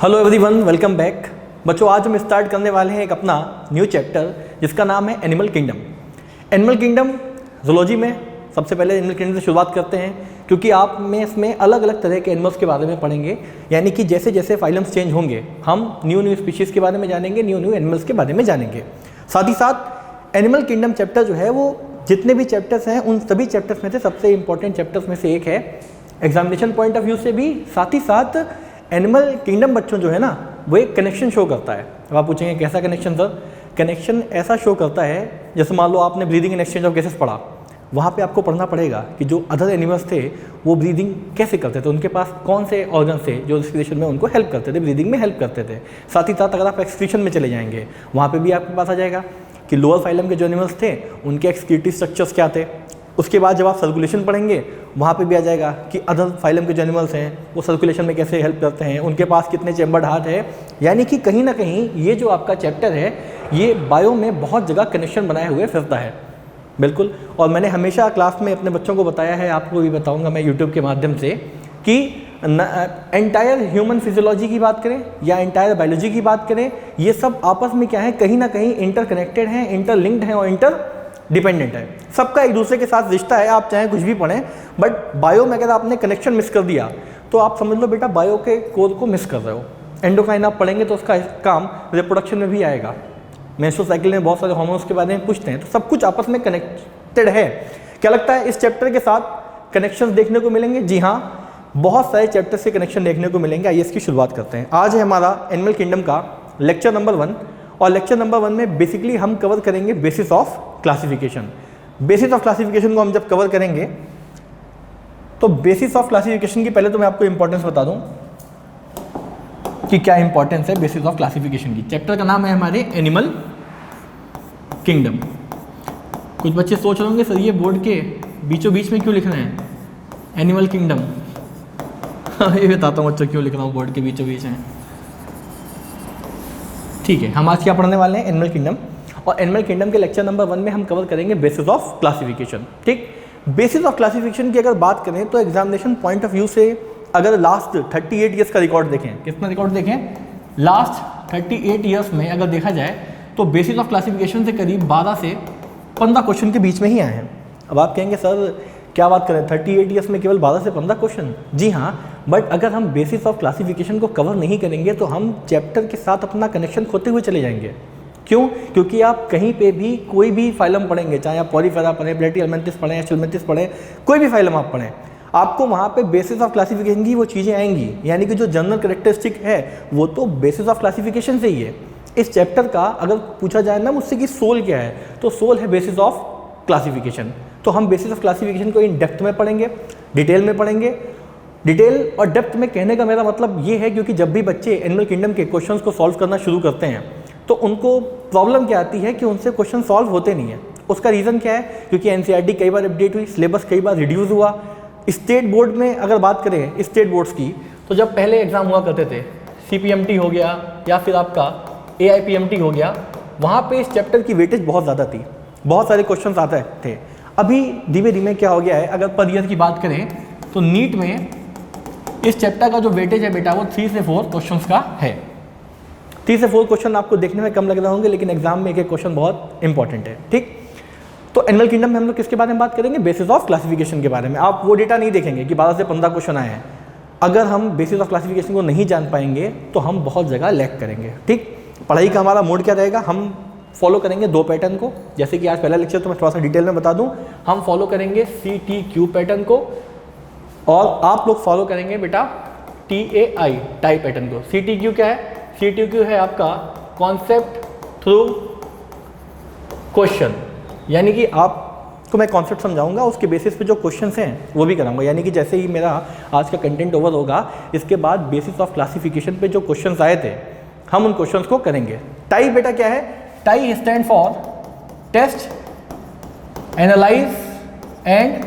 Hello everyone, welcome back. बच्चों, आज हम स्टार्ट करने वाले हैं एक अपना न्यू चैप्टर जिसका नाम है animal kingdom. Animal kingdom zoology में सबसे पहले एनिमल किंगडम से शुरुआत करते हैं, क्योंकि आप में इसमें अलग अलग तरह के एनिमल्स के बारे में पढ़ेंगे। यानी कि जैसे जैसे फाइलम्स चेंज होंगे हम न्यू स्पीशीज़ के बारे में जानेंगे, न्यू एनिमल्स के बारे में जानेंगे। साथ ही साथ एनिमल किंगडम चैप्टर जो है वो जितने भी चैप्टर्स हैं उन सभी चैप्टर्स में से सबसे इंपॉर्टेंट चैप्टर्स में से एक है एग्जामिनेशन पॉइंट ऑफ व्यू से भी। साथ ही साथ एनिमल किंगडम बच्चों जो है ना वो एक कनेक्शन शो करता है। अब आप पूछेंगे कैसा कनेक्शन सर? कनेक्शन ऐसा शो करता है जैसे मान लो आपने breathing and exchange of gases पढ़ा, वहाँ पे आपको पढ़ना पड़ेगा कि जो अदर एनिमल्स थे वो ब्रीदिंग कैसे करते थे, उनके पास कौन से ऑर्गन थे जो रेस्पिरेशन में उनको हेल्प करते थे, ब्रीदिंग में हेल्प करते थे। साथ ही साथ अगर आप एक्सक्रीशन में चले जाएंगे वहाँ पर भी आपके पास आ जाएगा कि लोअर फाइलम के जो एनिमल्स थे उनके एक्सक्रीटरी स्ट्रक्चर्स क्या थे। उसके बाद जब आप सर्कुलेशन पढ़ेंगे वहाँ पे भी आ जाएगा कि अदर फाइलम के जो एनिमल्स हैं वो सर्कुलेशन में कैसे हेल्प करते हैं, उनके पास कितने चैम्बर्ड हार्ट है। यानी कि कहीं ना कहीं ये जो आपका चैप्टर है ये बायो में बहुत जगह कनेक्शन बनाए हुए फिरता है। बिल्कुल। और मैंने हमेशा क्लास में अपने बच्चों को बताया है, आपको भी बताऊँगा मैं यूट्यूब के माध्यम से, कि एंटायर ह्यूमन फिजियोलॉजी की बात करें या एंटायर बायोलॉजी की बात करें, ये सब आपस में क्या है, कहीं ना कहीं इंटरकनेक्टेड हैं, इंटरलिंक्ड हैं और इंटर डिपेंडेंट है। सबका एक दूसरे के साथ रिश्ता है, आप चाहे कुछ भी पढ़ें। बट बायो में अगर आपने कनेक्शन मिस कर दिया तो आप समझ लो बेटा बायो के कोर को मिस कर रहे हो। एंडोक्राइन आप पढ़ेंगे तो उसका काम रिप्रोडक्शन में भी आएगा। मेंस्ट्रुअल साइकिल में बहुत सारे हार्मोन्स के बारे में पूछते हैं, तो सब कुछ आपस में कनेक्टेड है। क्या लगता है इस चैप्टर के साथ कनेक्शंस देखने को मिलेंगे? जी हाँ, बहुत सारे चैप्टर से कनेक्शन देखने को मिलेंगे। आइए इसकी शुरुआत करते हैं। आज है हमारा एनिमल किंगडम का लेक्चर नंबर 1 और लेक्चर नंबर 1 में बेसिकली हम कवर करेंगे basis of classification. Basis of classification को हम जब कवर करेंगे तो बेसिस ऑफ क्लासिफिकेशन की पहले तो मैं आपको इंपॉर्टेंस बता दूं कि क्या इंपॉर्टेंस है बेसिस ऑफ क्लासिफिकेशन की। चैप्टर का नाम है हमारे एनिमल किंगडम। कुछ बच्चे सोच रहे होंगे सर ये बोर्ड के बीचों बीच में क्यों लिख रहे हैं एनिमल किंगडम? ये बताता हूँ बच्चों क्यों लिख रहा हूँ बोर्ड के बीचों बीच में। ठीक है, हम आज क्या पढ़ने वाले हैं? Animal kingdom. और एनिमल किंगडम के लेक्चर नंबर 1 में हम कवर करेंगे बेसिस ऑफ क्लासिफिकेशन। ठीक, बेसिस ऑफ क्लासिफिकेशन की अगर बात करें तो एग्जामिनेशन पॉइंट ऑफ व्यू से अगर लास्ट 38 ईयर्स का रिकॉर्ड देखें, कितना रिकॉर्ड देखें? लास्ट 38 ईयर्स में अगर देखा जाए तो बेसिस ऑफ क्लासिफिकेशन से करीब 12 से 15 क्वेश्चन के बीच में ही आए हैं। अब आप कहेंगे सर क्या बात करें 38 ईयर्स में केवल 12 से 15 क्वेश्चन? जी हाँ, बट अगर हम बेसिस ऑफ क्लासिफिकेशन को कवर नहीं करेंगे तो हम चैप्टर के साथ अपना कनेक्शन खोते हुए चले जाएंगे। क्यों? क्योंकि आप कहीं पे भी कोई भी फाइलम पढ़ेंगे, चाहे आप पॉलीफेरा पढ़ें, प्लेटिहेल्मिन्थस पढ़ें, एस्ट्रोमेंथिस पढ़ें, कोई भी फाइलम आप पढ़ें, आपको वहाँ पे बेसिस ऑफ क्लासिफिकेशन की वो चीज़ें आएंगी। यानी कि जो जनरल कैरेक्टरिस्टिक है वो तो बेसिस ऑफ क्लासिफिकेशन से ही है। इस चैप्टर का अगर पूछा जाए ना मुझसे कि सोल क्या है, तो सोल है बेसिस ऑफ क्लासिफिकेशन। तो हम बेसिस ऑफ क्लासिफिकेशन को इन डेप्थ में पढ़ेंगे, डिटेल में पढ़ेंगे। डिटेल और डेप्थ में कहने का मेरा मतलब ये है क्योंकि जब भी बच्चे एनिमल किंगडम के क्वेश्चंस को सॉल्व करना शुरू करते हैं तो उनको प्रॉब्लम क्या आती है कि उनसे क्वेश्चन सॉल्व होते नहीं है। उसका रीज़न क्या है? क्योंकि एनसीईआरटी कई बार अपडेट हुई, सिलेबस कई बार रिड्यूस हुआ। स्टेट बोर्ड में अगर बात करें स्टेट बोर्ड्स की, तो जब पहले एग्ज़ाम हुआ करते थे, CPMT हो गया या फिर आपका AIPMT हो गया, वहाँ पे इस चैप्टर की वेटेज बहुत ज़्यादा थी, बहुत सारे क्वेश्चन आते थे। अभी धीमे धीमे क्या हो गया है, अगर पर ईयर की बात करें तो नीट में इस चैप्टर का जो वेटेज है बेटा वो 3 से 4 क्वेश्चन का है। 3 से 4 क्वेश्चन आपको देखने में कम लग रहे होंगे, लेकिन एग्जाम में एक एक क्वेश्चन बहुत इंपॉर्टेंट है। ठीक, तो एनिमल किंगडम में हम लोग किसके बारे में बात करेंगे? बेसिस ऑफ क्लासिफिकेशन के बारे में। आप वो डेटा नहीं देखेंगे कि 12 से 15 क्वेश्चन आए हैं। अगर हम बेसिस ऑफ क्लासिफिकेशन को नहीं जान पाएंगे तो हम बहुत जगह लैग करेंगे। ठीक, पढ़ाई का हमारा मोड क्या रहेगा? हम फॉलो करेंगे 2 पैटर्न को। जैसे कि आज पहला लेक्चर तो मैं थोड़ा सा डिटेल में बता दूं, हम फॉलो करेंगे CTQ पैटर्न को और आप लोग फॉलो करेंगे बेटा TAI टाई पैटर्न को। CTQ क्या है? CTQ है आपका कॉन्सेप्ट थ्रू क्वेश्चन। यानी कि आपको मैं कॉन्सेप्ट समझाऊंगा, उसके बेसिस पे जो क्वेश्चंस हैं वो भी कराऊंगा। यानी कि जैसे ही मेरा आज का कंटेंट ओवर होगा, इसके बाद बेसिस ऑफ क्लासिफिकेशन पे जो क्वेश्चंस आए थे हम उन क्वेश्चंस को करेंगे। टाई बेटा क्या है? TAI stand for test, analyse and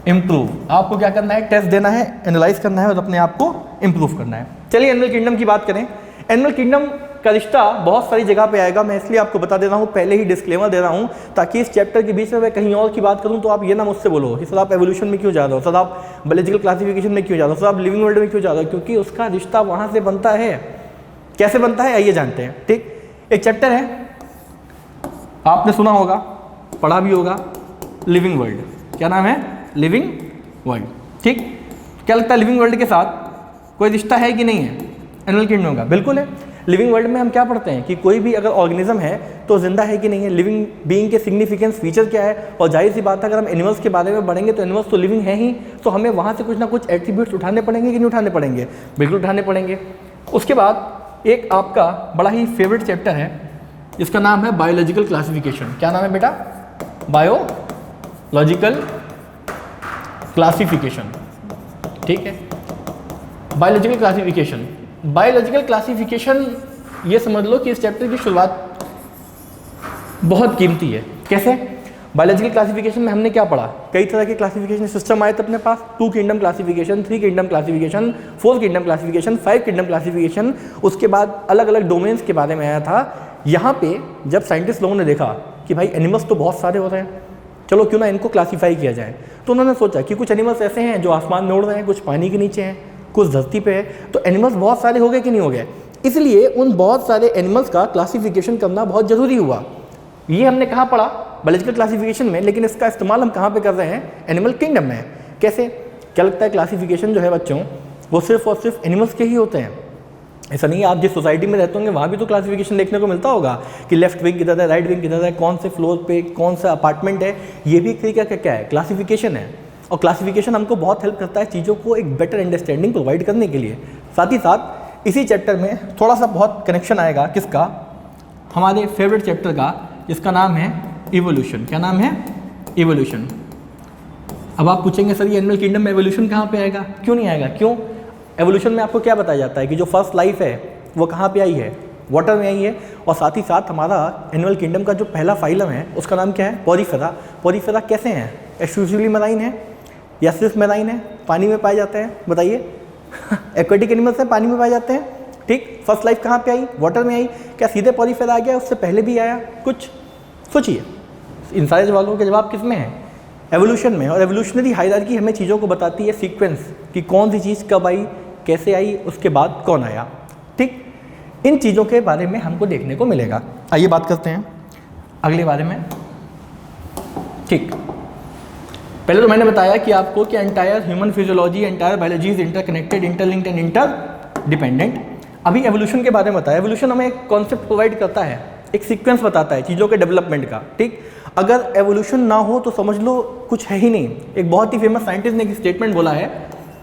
improve. आपको क्या करना है? टेस्ट देना है, एनालाइज करना है और अपने आप को इम्प्रूव करना है। चलिए एनिमल किंगडम की बात करें। एनिमल किंगडम का रिश्ता बहुत सारी जगह पे आएगा। मैं इसलिए आपको बता दे रहा हूँ, पहले ही डिस्क्लेमर दे रहा हूँ, ताकि इस चैप्टर के बीच में मैं कहीं और की बात करूँ तो आप ये ना मुझसे बोलो कि सर आप एवोल्यूशन में क्यों जा रहे हो, सर आप बायोलॉजिकल क्लासिफिकेशन में क्यों जा रहे हो, सर आप लिविंग वर्ल्ड में क्यों जा रहे हो, क्योंकि उसका रिश्ता वहाँ से बनता है। कैसे बनता है आइए जानते हैं। ठीक, एक चैप्टर है, आपने सुना होगा, पढ़ा भी होगा, लिविंग वर्ल्ड। क्या नाम है? Living world. ठीक, क्या लगता है लिविंग वर्ल्ड के साथ कोई रिश्ता है कि नहीं है एनिमल किंगडम का? बिल्कुल है। लिविंग वर्ल्ड में हम क्या पढ़ते हैं कि कोई भी अगर ऑर्गेनिज्म है तो जिंदा है कि नहीं है, लिविंग बीइंग के सिग्निफिकेंस फीचर क्या है। और जाहिर सी बात है अगर हम एनिमल्स के बारे में पढ़ेंगे तो एनिमल्स तो लिविंग है ही, तो हमें वहाँ से कुछ ना कुछ एट्रीब्यूट्स उठाने पड़ेंगे कि नहीं उठाने पड़ेंगे? बिल्कुल उठाने पड़ेंगे। उसके बाद एक आपका बड़ा ही फेवरेट चैप्टर है जिसका नाम है बायोलॉजिकल क्लासिफिकेशन। क्या नाम है बेटा? Biological classification. ठीक है, बायोलॉजिकल क्लासिफिकेशन। बायोलॉजिकल क्लासिफिकेशन ये समझ लो कि इस चैप्टर की शुरुआत बहुत कीमती है। कैसे? बायोलॉजिकल क्लासिफिकेशन में हमने क्या पढ़ा? कई तरह के क्लासिफिकेशन सिस्टम आए थे अपने पास, 2 kingdom classification, 3 kingdom classification, 4 kingdom classification, 5 kingdom classification. उसके बाद अलग अलग डोमेन्स के बारे में आया था। यहाँ पे जब साइंटिस्ट लोगों ने देखा कि भाई एनिमल्स तो बहुत सारे हो रहे हैं, चलो क्यों ना इनको क्लासीफाई किया जाए, तो उन्होंने सोचा कि कुछ एनिमल्स ऐसे हैं जो आसमान में उड़ रहे हैं, कुछ पानी के नीचे हैं, कुछ धरती पे है, तो एनिमल्स बहुत सारे हो गए कि नहीं हो गए? इसलिए उन बहुत सारे एनिमल्स का क्लासिफिकेशन करना बहुत ज़रूरी हुआ। ये हमने कहाँ पढ़ा? बायोलॉजिकल क्लासिफिकेशन में, लेकिन इसका इस्तेमाल हम कहाँ पे कर रहे हैं? एनिमल किंगडम में। कैसे? क्या लगता है क्लासिफिकेशन जो है बच्चों वो सिर्फ और सिर्फ एनिमल्स के ही होते हैं? ऐसा नहीं है, आप जिस सोसाइटी में रहते होंगे वहाँ भी तो क्लासिफिकेशन देखने को मिलता होगा कि लेफ्ट विंग किधर है, राइट विंग किधर है, कौन से फ्लोर पे कौन सा अपार्टमेंट है। ये भी एक तरीका का क्या है? क्लासिफिकेशन है। और क्लासिफिकेशन हमको बहुत हेल्प करता है चीज़ों को एक बेटर अंडरस्टैंडिंग प्रोवाइड करने के लिए। साथ ही साथ इसी चैप्टर में थोड़ा सा बहुत कनेक्शन आएगा किसका? हमारे फेवरेट चैप्टर का, जिसका नाम है इवोल्यूशन। क्या नाम है? इवोल्यूशन। अब आप पूछेंगे सर ये एनिमल किंगडम में एवोल्यूशन कहाँ पे आएगा? क्यों नहीं आएगा? क्यों? एवोल्यूशन में आपको क्या बताया जाता है कि जो फर्स्ट लाइफ है वो कहाँ पे आई है? वाटर में आई है। और साथ ही साथ हमारा एनिमल किंगडम का जो पहला फाइलम है उसका नाम क्या है? पोरीफेरा। पोरीफेरा कैसे हैं? एक्सक्लूसिवली मैराइन है या सिर्फ मैराइन है? पानी में पाए जाते हैं? बताइए। एक्वेटिक एनिमल्स हैं, पानी में पाए जाते हैं। ठीक, फर्स्ट लाइफ कहाँ पे आई? वाटर में आई। क्या सीधे पोरीफेरा आ गया? उससे पहले भी आया कुछ? सोचिए, इन सारे सवालों के जवाब किस में है? एवोल्यूशन में। और एवोल्यूशनरी हायरार्की हमें चीज़ों को बताती है सीक्वेंस, कि कौन सी चीज़ कब आई, कैसे आई, उसके बाद कौन आया। ठीक, इन चीज़ों के बारे में हमको देखने को मिलेगा। आइए बात करते हैं अगले बारे में। ठीक, पहले तो मैंने बताया कि आपको कि entire human physiology, entire biology is interconnected, interlinked and interdependent. अभी एवोल्यूशन के बारे में बताया। एवोल्यूशन हमें एक कॉन्सेप्ट प्रोवाइड करता है, एक सीक्वेंस बताता है चीज़ों के डेवलपमेंट का। ठीक, अगर एवोल्यूशन ना हो तो समझ लो कुछ है ही नहीं। एक बहुत ही फेमस साइंटिस्ट ने एक स्टेटमेंट बोला है,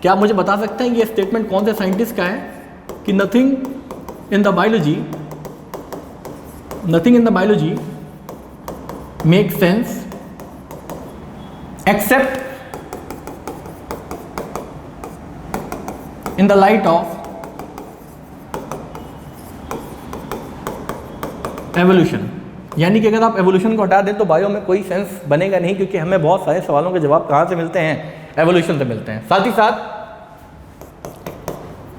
क्या आप मुझे बता सकते हैं ये स्टेटमेंट कौन से साइंटिस्ट का है? कि nothing in the biology make sense accept in the light of evolution. यानी कि अगर आप एवोल्यूशन को हटा दें तो बायो में कोई सेंस बनेगा नहीं, क्योंकि हमें बहुत सारे सवालों के जवाब कहाँ से मिलते हैं? एवोल्यूशन से मिलते हैं। साथ ही साथ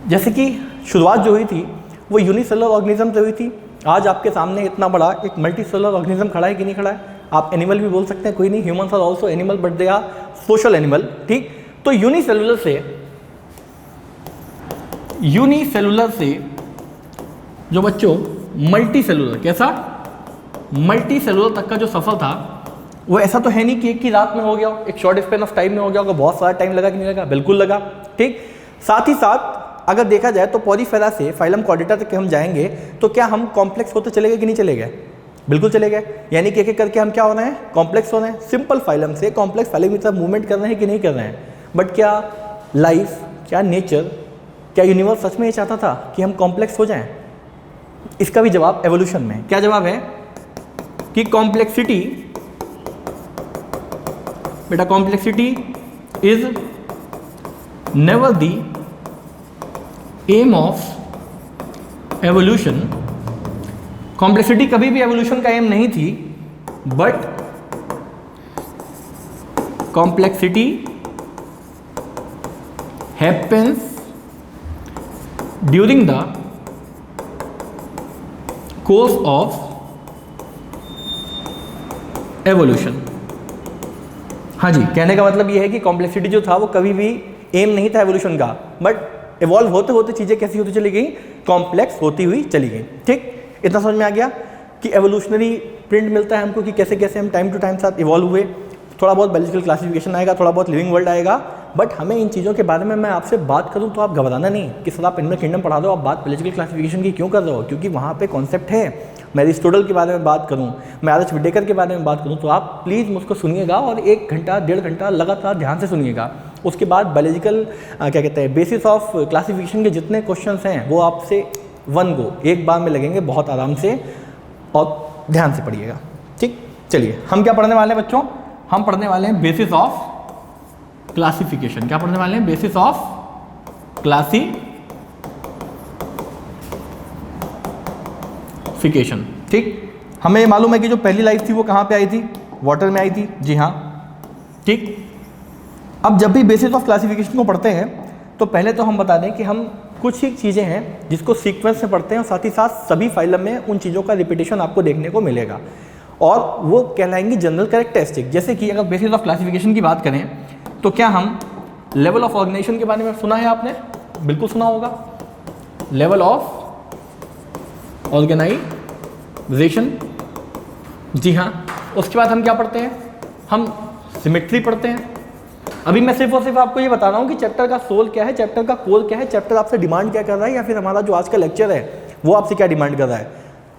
जैसे कि शुरुआत जो हुई थी वो यूनिसेलुलर ऑर्गेनिज्म से हुई थी। आज आपके सामने इतना बड़ा एक मल्टीसेलुलर ऑर्गेनिज्म खड़ा है कि नहीं खड़ा है? आप एनिमल भी बोल सकते हैं, कोई नहीं, humans are also animal but they are social animal. ठीक, तो यूनिसेलुलर से जो बच्चों मल्टीसेलुलर, कैसा? मल्टीसेलुलर तक का जो सफ़र था वो ऐसा तो है नहीं कि एक ही रात में हो गया, एक शॉर्ट स्पेन ऑफ टाइम में हो गया होगा। बहुत सारा टाइम लगा कि नहीं लगा? बिल्कुल लगा। ठीक, साथ ही साथ अगर देखा जाए तो पोरीफेरा से फाइलम कॉर्डेटा तक हम जाएंगे तो क्या हम कॉम्प्लेक्स होते चले गए कि नहीं चले गए? बिल्कुल चले गए। यानी कि एक एक करके हम क्या हो रहे हैं? कॉम्प्लेक्स हो रहे हैं। सिंपल फाइलम से कॉम्प्लेक्स फाइलम की तरफ मूवमेंट कर रहे हैं कि नहीं कर रहे हैं? बट क्या लाइफ, क्या नेचर, क्या यूनिवर्स सच में ये चाहता था कि हम कॉम्प्लेक्स हो जाएं? इसका भी जवाब एवोल्यूशन में। क्या जवाब है? कि कॉम्प्लेक्सिटी, बेटा complexity is never the aim of evolution. Complexity कभी भी एवोल्यूशन का एम नहीं थी, but complexity happens during the course of evolution. हाँ जी, कहने का मतलब ये है कि कॉम्प्लेक्सिटी जो था वो कभी भी एम नहीं था एवोल्यूशन का, बट इवॉल्व होते होते चीज़ें कैसी होती चली गई, कॉम्प्लेक्स होती हुई चली गई। ठीक, इतना समझ में आ गया कि एवोल्यूशनरी प्रिंट मिलता है हमको कि कैसे कैसे हम टाइम टू टाइम साथ इवॉल्व हुए। थोड़ा बहुत बायोलॉजिकल क्लासिफिकेशन आएगा, थोड़ा बहुत लिविंग वर्ल्ड आएगा, बट हमें इन चीज़ों के बारे में मैं आपसे बात करूं तो आप घबराना नहीं कि सर आप एनिमल किंगडम पढ़ा दो, आप बात बायोलॉजिकल क्लासिफिकेशन की क्यों कर रहे हो, क्योंकि वहाँ पे कॉन्सेप्ट है। मैं एरिस्टोटल के बारे में बात करूँ, मैं आर एच विटेकर के बारे में बात करूँ, तो आप प्लीज़ मुझको सुनिएगा और 1 घंटा 1.5 घंटा लगातार ध्यान से सुनिएगा। उसके बाद बायोलॉजिकल क्या कहते हैं, बेसिस ऑफ क्लासिफिकेशन के जितने क्वेश्चंस हैं वो आपसे एक बार में लगेंगे बहुत आराम से, और ध्यान से पढ़िएगा। ठीक, चलिए हम क्या पढ़ने वाले हैं बच्चों, हम पढ़ने वाले हैं बेसिस ऑफ क्लासिफिकेशन। क्या पढ़ने वाले हैं, बेसिस ऑफ क्लासिफिकेशन। ठीक, हमें मालूम है कि जो पहली लाइफ थी वो कहाँ पे आई थी, वाटर में आई थी। जी हाँ, ठीक। अब जब भी बेसिस ऑफ क्लासिफिकेशन को पढ़ते हैं तो पहले तो हम बता दें कि हम कुछ ही चीज़ें हैं जिसको सीक्वेंस में पढ़ते हैं और साथ ही साथ सभी फाइलम में उन चीज़ों का रिपीटेशन आपको देखने को मिलेगा, और वो कहलाएंगी जनरल कैरेक्टरिस्टिक। जैसे कि अगर बेसिस ऑफ क्लासिफिकेशन की बात करें तो क्या हम लेवल ऑफ ऑर्गेनाइजेशन के बारे में सुना है आपने, बिल्कुल सुना होगा, लेवल ऑफ ऑर्गेनाइजेशन। जी हाँ, उसके बाद हम क्या पढ़ते हैं, हम सिमेट्री पढ़ते हैं। अभी मैं सिर्फ और सिर्फ आपको ये बता रहा हूँ कि चैप्टर का सोल क्या है, चैप्टर का कोर क्या है, चैप्टर आपसे डिमांड क्या कर रहा है, या फिर हमारा जो आज का लेक्चर है वो आपसे क्या डिमांड कर रहा है।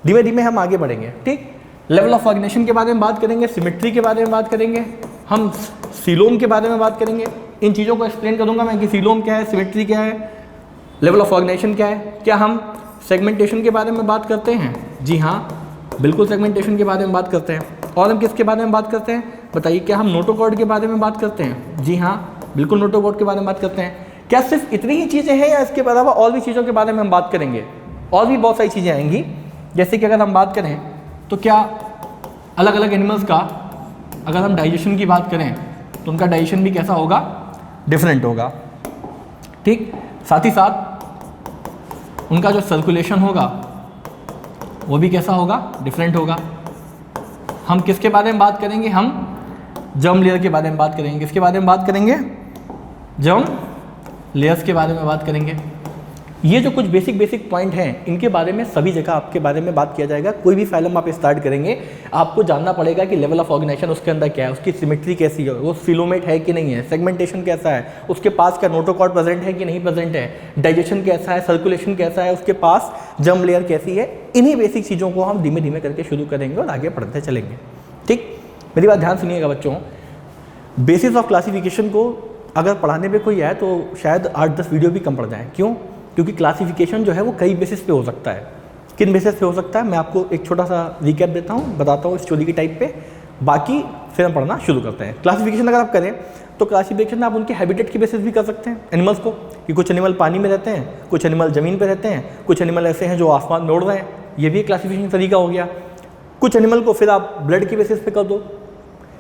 धीमे धीमे हम आगे बढ़ेंगे। ठीक, लेवल ऑफ ऑर्गेनाइजेशन के बारे में बात करेंगे, सिमेट्री के बारे में बात करेंगे, हम सीलोम के बारे में बात करेंगे। इन चीज़ों को एक्सप्लेन करूँगा मैं कि सीलोम क्या है, सिमेट्री क्या है, लेवल ऑफ ऑर्गेनाइजेशन क्या है। क्या हम सेगमेंटेशन के बारे में बात करते हैं? जी हाँ, बिल्कुल सेगमेंटेशन के बारे में बात करते हैं। और हम किसके बारे में बात करते हैं बताइए, क्या हम नोटोकॉर्ड के बारे में बात करते हैं? जी हाँ, बिल्कुल नोटोकॉर्ड के बारे में बात करते हैं। क्या सिर्फ इतनी ही चीज़ें हैं या इसके अलावा और भी चीज़ों के बारे में हम बात करेंगे? और भी बहुत सारी चीज़ें आएंगी, जैसे कि अगर हम बात करें तो क्या अलग अलग एनिमल्स का अगर हम डाइजेशन की बात करें तो उनका डाइजेशन भी कैसा होगा, डिफरेंट होगा। ठीक, साथ ही साथ उनका जो सर्कुलेशन होगा वो भी कैसा होगा, डिफरेंट होगा। हम किसके बारे में बात करेंगे, हम जर्म लेयर के बारे में बात करेंगे। किसके बारे में बात करेंगे, जर्म लेयर्स के बारे में बात करेंगे। ये जो कुछ बेसिक पॉइंट हैं इनके बारे में सभी जगह आपके बारे में बात किया जाएगा। कोई भी फाइलम आप स्टार्ट करेंगे आपको जानना पड़ेगा कि लेवल ऑफ ऑर्गेनाइजेशन उसके अंदर क्या है, उसकी सिमेट्री कैसी है, वो सिलोमेट है कि नहीं है, सेगमेंटेशन कैसा है, उसके पास क्या नोटोकॉर्ड प्रेजेंट है कि नहीं प्रेजेंट है, डाइजेशन कैसा है, सर्कुलेशन कैसा है, उसके पास जर्म लेयर कैसी है। इन्हीं बेसिक चीज़ों को हम धीमे धीमे करके शुरू करेंगे और आगे पढ़ते चलेंगे। ठीक, मेरी बात ध्यान सुनिएगा बच्चों। बेसिस ऑफ क्लासिफिकेशन को अगर पढ़ाने पे कोई आए तो शायद 8-10 वीडियो भी कम पड़ जाए। क्यों? क्योंकि क्लासिफिकेशन जो है वो कई बेसिस पे हो सकता है। किन बेसिस पे हो सकता है मैं आपको एक छोटा सा रिकैप देता हूँ, बताता हूँ स्टोरी की टाइप पे, बाकी फिर हम पढ़ना शुरू करते हैं। क्लासिफिकेशन अगर आप करें तो क्लासिफिकेशन आप उनके हैबिटेट की बेसिस भी कर सकते हैं एनिमल्स को, कि कुछ एनिमल पानी में रहते हैं, कुछ एनिमल ज़मीन पर रहते हैं, कुछ एनिमल ऐसे हैं जो आसमान में उड़ रहे हैं। ये भी एक क्लासिफिकेशन तरीका हो गया। कुछ एनिमल को फिर आप ब्लड की बेसिस पे कर दो,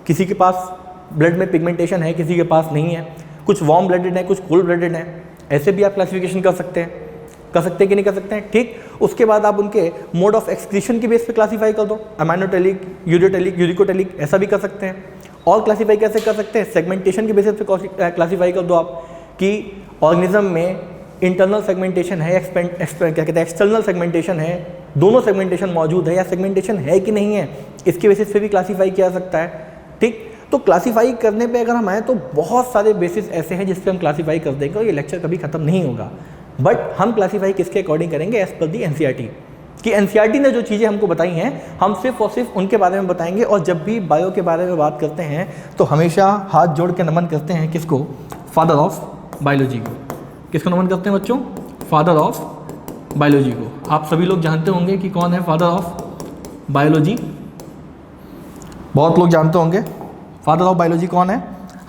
किसी के पास ब्लड में पिगमेंटेशन है, किसी के पास नहीं है, कुछ वार्म ब्लडेड है, कुछ कोल्ड ब्लडेड है, ऐसे भी आप क्लासिफिकेशन कर सकते हैं कि नहीं कर सकते हैं। ठीक, उसके बाद आप उनके मोड ऑफ एक्सक्रीशन की बेस पे क्लासीफाई कर दो, अमाइनोटेलिक, यूरियोटेलिक, यूरिकोटेलिक, ऐसा भी कर सकते हैं। और क्लासीफाई कैसे कर सकते हैं, सेगमेंटेशन की बेसिस पे क्लासीफाई कर दो आप कि ऑर्गेनिज्म में इंटरनल सेगमेंटेशन है, क्या कहते हैं एक्सटर्नल सेगमेंटेशन है, दोनों सेगमेंटेशन मौजूद है या सेगमेंटेशन है कि नहीं है, इसके बेसिस पे भी क्लासीफाई किया जा सकता है। ठीक, तो क्लासीफाई करने पे अगर हम आए तो बहुत सारे बेसिस ऐसे हैं जिस पे हम क्लासीफाई कर देंगे और ये लेक्चर कभी खत्म नहीं होगा। बट हम क्लासीफाई किसके अकॉर्डिंग करेंगे, एज पर दी एनसीईआरटी, कि एनसीईआरटी ने जो चीज़ें हमको बताई हैं हम सिर्फ और सिर्फ उनके बारे में बताएंगे। और जब भी बायो के बारे में बात करते हैं तो हमेशा हाथ जोड़ के नमन करते हैं किसको, फादर ऑफ बायोलॉजी को। किसको नमन करते हैं बच्चों, फादर ऑफ बायोलॉजी को। आप सभी लोग जानते होंगे कि कौन है फादर ऑफ बायोलॉजी, बहुत लोग जानते होंगे फादर ऑफ बायोलॉजी कौन है,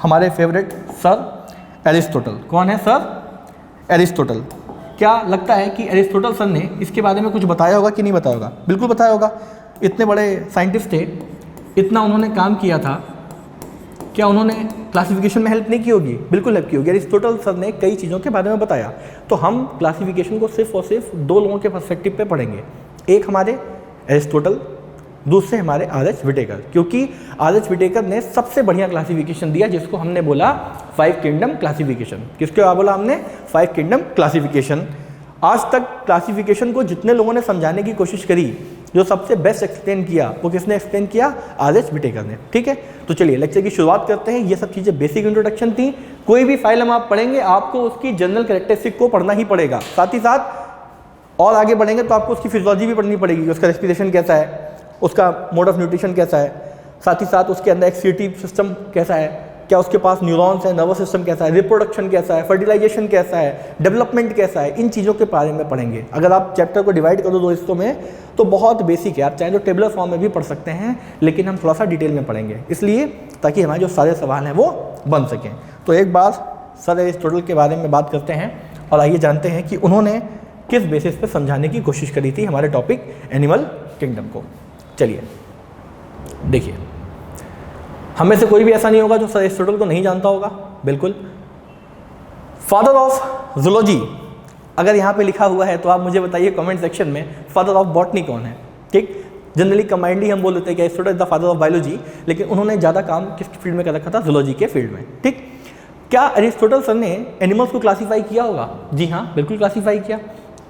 हमारे फेवरेट सर एरिस्टोटल। कौन है, सर एरिस्टोटल। क्या लगता है कि एरिस्टोटल सर ने इसके बारे में कुछ बताया होगा कि नहीं बताया होगा? बिल्कुल बताया होगा। इतने बड़े साइंटिस्ट थे, इतना उन्होंने काम किया था, क्या उन्होंने क्लासिफिकेशन में हेल्प नहीं की होगी? बिल्कुल हेल्प की होगी। एरिस्टोटल सर ने कई चीज़ों के बारे में बताया। तो हम क्लासिफिकेशन को सिर्फ और सिर्फ दो लोगों के पर्सपेक्टिव पे पढ़ेंगे, एक हमारे एरिस्टोटल, दूसरे हमारे आर.एच. विटेकर, क्योंकि आर.एच. विटेकर ने सबसे बढ़िया क्लासिफिकेशन दिया जिसको हमने बोला 5 किंगडम क्लासिफिकेशन। किसके बोला हमने? 5 किंगडम क्लासिफिकेशन। आज तक क्लासिफिकेशन को जितने लोगों ने समझाने की कोशिश करी, जो सबसे बेस्ट एक्सप्लेन किया वो किसने एक्सप्लेन किया? आर.एच. विटेकर ने। ठीक है, तो चलिए लेक्चर की शुरुआत करते हैं। ये सब चीज़ें बेसिक इंट्रोडक्शन थी। कोई भी फाइलम आप पढ़ेंगे आपको उसकी जनरल कैरेक्टरिस्टिक को पढ़ना ही पड़ेगा, साथ ही साथ और आगे बढ़ेंगे तो आपको उसकी फिजियोलॉजी भी पढ़नी पड़ेगी, उसका रेस्पिरेशन कैसा है, उसका मोड ऑफ न्यूट्रिशन कैसा है, साथ ही साथ उसके अंदर एक्सक्रीटिव सिस्टम कैसा है, क्या उसके पास न्यूरॉन्स है, नर्वस सिस्टम कैसा है, रिप्रोडक्शन कैसा है, फर्टिलाइजेशन कैसा है, डेवलपमेंट कैसा है, इन चीज़ों के बारे में पढ़ेंगे। अगर आप चैप्टर को डिवाइड करो 2 हिस्सों में तो बहुत बेसिक है, आप चाहे तो टेबलर फॉर्म में भी पढ़ सकते हैं, लेकिन हम थोड़ा सा डिटेल में पढ़ेंगे इसलिए ताकि हमारे जो सारे सवाल हैं वो बन सकें। तो एक बार सर एरिस्टोटल के बारे में बात करते हैं और आइए जानते हैं कि उन्होंने किस बेसिस पे समझाने की कोशिश करी थी हमारे टॉपिक एनिमल किंगडम को। चलिए देखिए, हमें से कोई भी ऐसा नहीं होगा जो सर एरिस्टोटल को नहीं जानता होगा, बिल्कुल। फादर ऑफ जूलॉजी अगर यहाँ पे लिखा हुआ है तो आप मुझे बताइए कमेंट सेक्शन में फादर ऑफ बॉटनी कौन है। ठीक, जनरली कंबाइंडली हम बोल देते हैं कि Aristotle is the father of biology, लेकिन उन्होंने ज़्यादा काम किस फील्ड में कर रखा था? जूलॉजी के फील्ड में। ठीक, क्या अरिस्टोटल सर ने एनिमल्स को क्लासीफाई किया होगा? जी हाँ, बिल्कुल क्लासीफाई किया।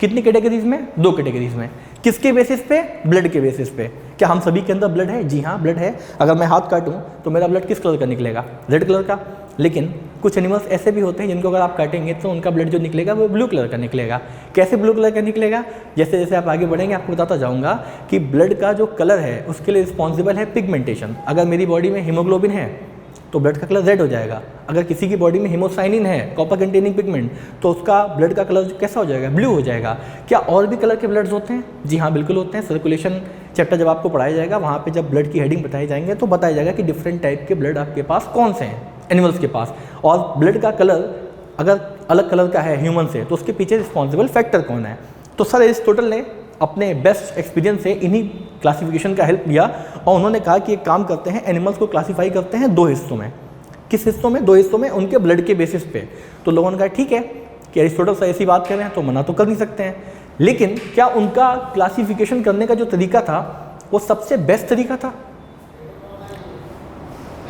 कितनी कैटेगरीज में? 2 कैटेगरीज में। किसके बेसिस पे? ब्लड के बेसिस पे। क्या हम सभी के अंदर ब्लड है? जी हाँ, ब्लड है। अगर मैं हाथ काटूं तो मेरा ब्लड किस कलर का निकलेगा? रेड कलर का। लेकिन कुछ एनिमल्स ऐसे भी होते हैं जिनको अगर आप काटेंगे तो उनका ब्लड जो निकलेगा वो ब्लू कलर का निकलेगा। कैसे ब्लू कलर का निकलेगा? जैसे जैसे आप आगे बढ़ेंगे आपको बताता जाऊंगा कि ब्लड का जो कलर है उसके लिए रिस्पॉन्सिबल है पिगमेंटेशन। अगर मेरी बॉडी में हीमोग्लोबिन है तो ब्लड का कलर रेड हो जाएगा। अगर किसी की बॉडी में हीमोसाइनिन है, कॉपर कंटेनिंग पिगमेंट, तो उसका ब्लड का कलर कैसा हो जाएगा? ब्लू हो जाएगा। क्या और भी कलर के ब्लड्स होते हैं? जी हाँ, बिल्कुल होते हैं। सर्कुलेशन चैप्टर जब आपको पढ़ाया जाएगा वहाँ पे जब ब्लड की हेडिंग बताई जाएंगे तो बताया जाएगा कि डिफरेंट टाइप के ब्लड आपके पास कौन से हैं एनिमल्स के पास, और ब्लड का कलर अगर अलग कलर का है ह्यूमन से तो उसके पीछे रिस्पॉन्सिबल फैक्टर कौन है। तो सर एरिस्टोटल ने अपने बेस्ट एक्सपीरियंस से इन्हीं क्लासिफिकेशन का हेल्प लिया और उन्होंने कहा कि एक काम करते हैं, एनिमल्स को क्लासीफाई करते हैं 2 हिस्सों में। किस हिस्सों में? 2 हिस्सों में, उनके ब्लड के बेसिस पे। तो लोगों ने कहा ठीक है कि एरिस्टोटल से ऐसी बात कर रहे हैं तो मना तो कर नहीं सकते हैं, लेकिन क्या उनका क्लासिफिकेशन करने का जो तरीका था वो सबसे बेस्ट तरीका था?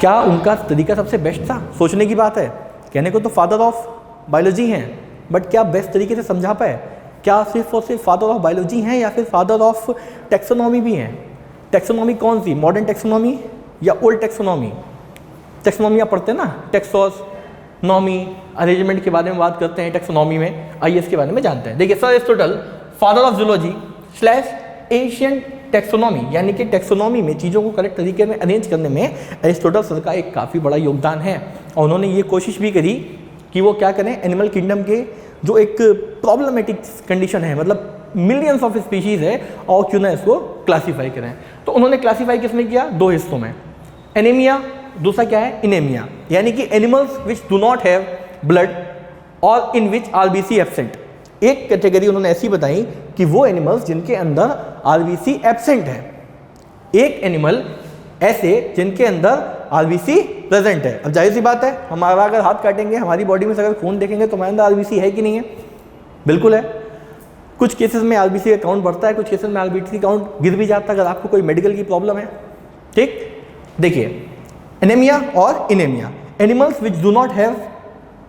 क्या उनका तरीका सबसे बेस्ट था? सोचने की बात है। कहने को तो फादर ऑफ बायोलॉजी हैं, बट क्या बेस्ट तरीके से समझा पाए? क्या सिर्फ और सिर्फ फादर ऑफ बायोलॉजी हैं या फिर फादर ऑफ टेक्सोनॉमी भी हैं? टेक्सोनॉमी कौन सी? मॉडर्न टेक्सोनॉमी या ओल्ड टेक्सोनॉमी? टेक्सोनॉमी आप पढ़ते हैं ना, टेक्सोस नॉमी, अरेंजमेंट के बारे में बात करते हैं टेक्सोनॉमी में, आइए इसके बारे में जानते हैं। देखिए, sir Aristotle father of zoology / Asian taxonomy, यानी कि टेक्सोनॉमी में चीज़ों को करेक्ट तरीके में अरेंज करने में एरिस्टोटल सर का एक काफ़ी बड़ा योगदान है। और उन्होंने ये कोशिश भी करी कि वो क्या करें, एनिमल किंगडम के जो एक प्रॉब्लमेटिक कंडीशन है, मतलब मिलियंस ऑफ स्पीशीज़ है, और क्यों ना इसको क्लासीफाई करें। तो उन्होंने क्लासीफाई किसमें किया? 2 हिस्सों में, एनीमिया, दूसरा क्या है? इनेमिया, यानी कि animals which do not have blood और इन विच आरबीसी एब्सेंट। एक कैटेगरी उन्होंने ऐसी बताई कि वो एनिमल्स जिनके अंदर आरबीसी एब्सेंट है, एक एनिमल ऐसे जिनके अंदर आरबीसी प्रेजेंट है। अब जाहिर सी बात है, हमारा अगर हाथ काटेंगे, हमारी बॉडी में से अगर खून देखेंगे तो हमारे अंदर आरबीसी है कि नहीं है? बिल्कुल है। कुछ केसेस में आरबीसी का काउंट बढ़ता है, कुछ केसेस में आरबीसी काउंट गिर भी जाता है अगर आपको कोई मेडिकल की प्रॉब्लम है। ठीक, देखिए, एनीमिया और इनेमिया, animals which do not have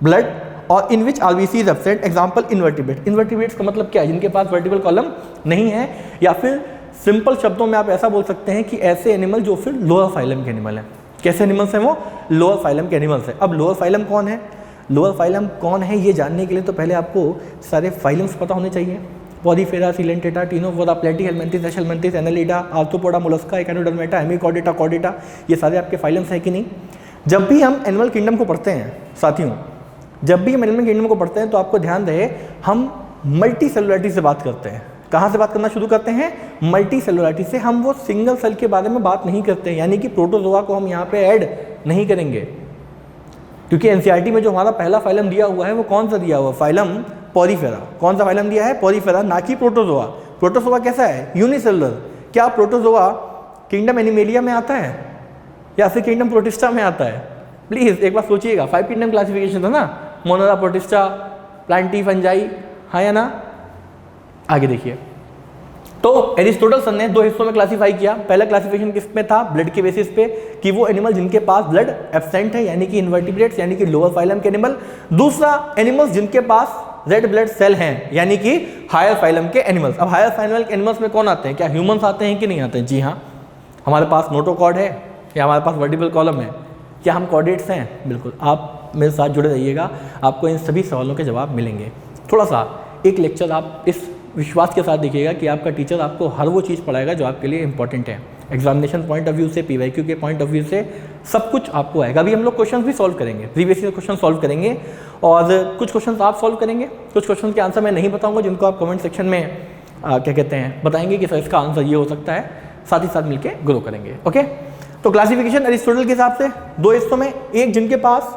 blood और in which RBC is absent. Example invertebrate. Invertebrates का मतलब क्या है? जिनके पास वर्टिब्रल कॉलम नहीं है, या फिर सिंपल शब्दों में आप ऐसा बोल सकते हैं कि ऐसे एनिमल जो फिर लोअर फाइलम के एनिमल हैं। कैसे एनिमल्स हैं वो? लोअर फाइलम के एनिमल्स हैं। अब लोअर फाइलम कौन है? लोअर फाइलम कौन है ये जानने के लिए तो पहले आपको सारे फाइलम्स पता होने चाहिए। Porifera, Coelenterata, Ctenophora, Platyhelminthes, Aschelminthes, Annelida, Arthropoda, Mollusca, Echinodermata, Hemichordata, Chordata, ये सारे आपके फाइलम्स हैं कि नहीं? जब भी हम एनिमल किंगडम को पढ़ते हैं साथियों, जब भी हम एनिमल किंगडम को पढ़ते हैं तो आपको ध्यान रहे, हम मल्टी सेलुलरिटी से बात करते हैं। कहाँ से बात करना शुरू करते हैं? मल्टी सेलुलरिटी से। हम वो सिंगल सेल के बारे में बात नहीं करते हैं, यानी कि प्रोटोजोआ को हम यहाँ पे ऐड नहीं करेंगे, क्योंकि एनसीईआरटी में जो हमारा पहला फाइलम दिया हुआ है वो कौन सा दिया हुआ? Phylum Porifera. कौन सा फाइलम दिया है? पॉलीफेरा, ना कि प्रोटोजोआ। प्रोटोजोआ कैसा है? यूनिसेलुलर। क्या प्रोटोजोआ किंगडम एनिमेलिया में आता है या फिर किंगडम प्रोटिस्टा में आता है? प्लीज़ एक बार सोचिएगा। 5 किंगडम क्लासिफिकेशन था ना, मोनोरा, प्रोटिस्टा, प्लांटी, फंजाई, हाँ या ना? आगे देखिए, तो एरिस्टोटल सन ने दो हिस्सों में क्लासिफाई किया। पहला क्लासिफिकेशन किस में था, ब्लड के बेसिस पे, कि वो एनिमल जिनके पास ब्लड एब्सेंट है यानी कि इन्वर्टिब्रेट्स यानी कि लोअर फाइलम के एनिमल। दूसरा एनिमल्स जिनके पास रेड ब्लड सेल हैं यानी कि हायर फाइलम के एनिमल्स। अब हायर फाइलम के एनिमल्स में कौन आते हैं, क्या ह्यूमंस आते हैं कि नहीं आते हैं? जी हाँ, हमारे पास नोटोकॉर्ड है या हमारे पास वर्टिब्रल कॉलम है, क्या हम कॉर्डेट्स हैं? बिल्कुल। आप मेरे साथ जुड़े रहिएगा, आपको इन सभी सवालों के जवाब मिलेंगे। थोड़ा सा एक लेक्चर आप इस विश्वास के साथ देखिएगा कि आपका टीचर आपको हर वो चीज़ पढ़ाएगा जो आपके लिए इंपॉर्टेंट है। एग्जामिनेशन पॉइंट ऑफ व्यू से, पीवाईक्यू के पॉइंट ऑफ व्यू से सब कुछ आपको आएगा। अभी हम लोग क्वेश्चन भी सॉल्व करेंगे, प्रीवियस ईयर क्वेश्चन सॉल्व करेंगे और कुछ क्वेश्चन आप सॉल्व करेंगे, कुछ क्वेश्चन के आंसर मैं नहीं बताऊंगा जिनको आप कमेंट सेक्शन में क्या कहते हैं बताएंगे कि सर इसका आंसर ये हो सकता है, साथ ही साथ मिलकर ग्रो करेंगे। ओके, तो क्लासिफिकेशन एरिस्टोटल के हिसाब से दो हिस्सों में, एक जिनके पास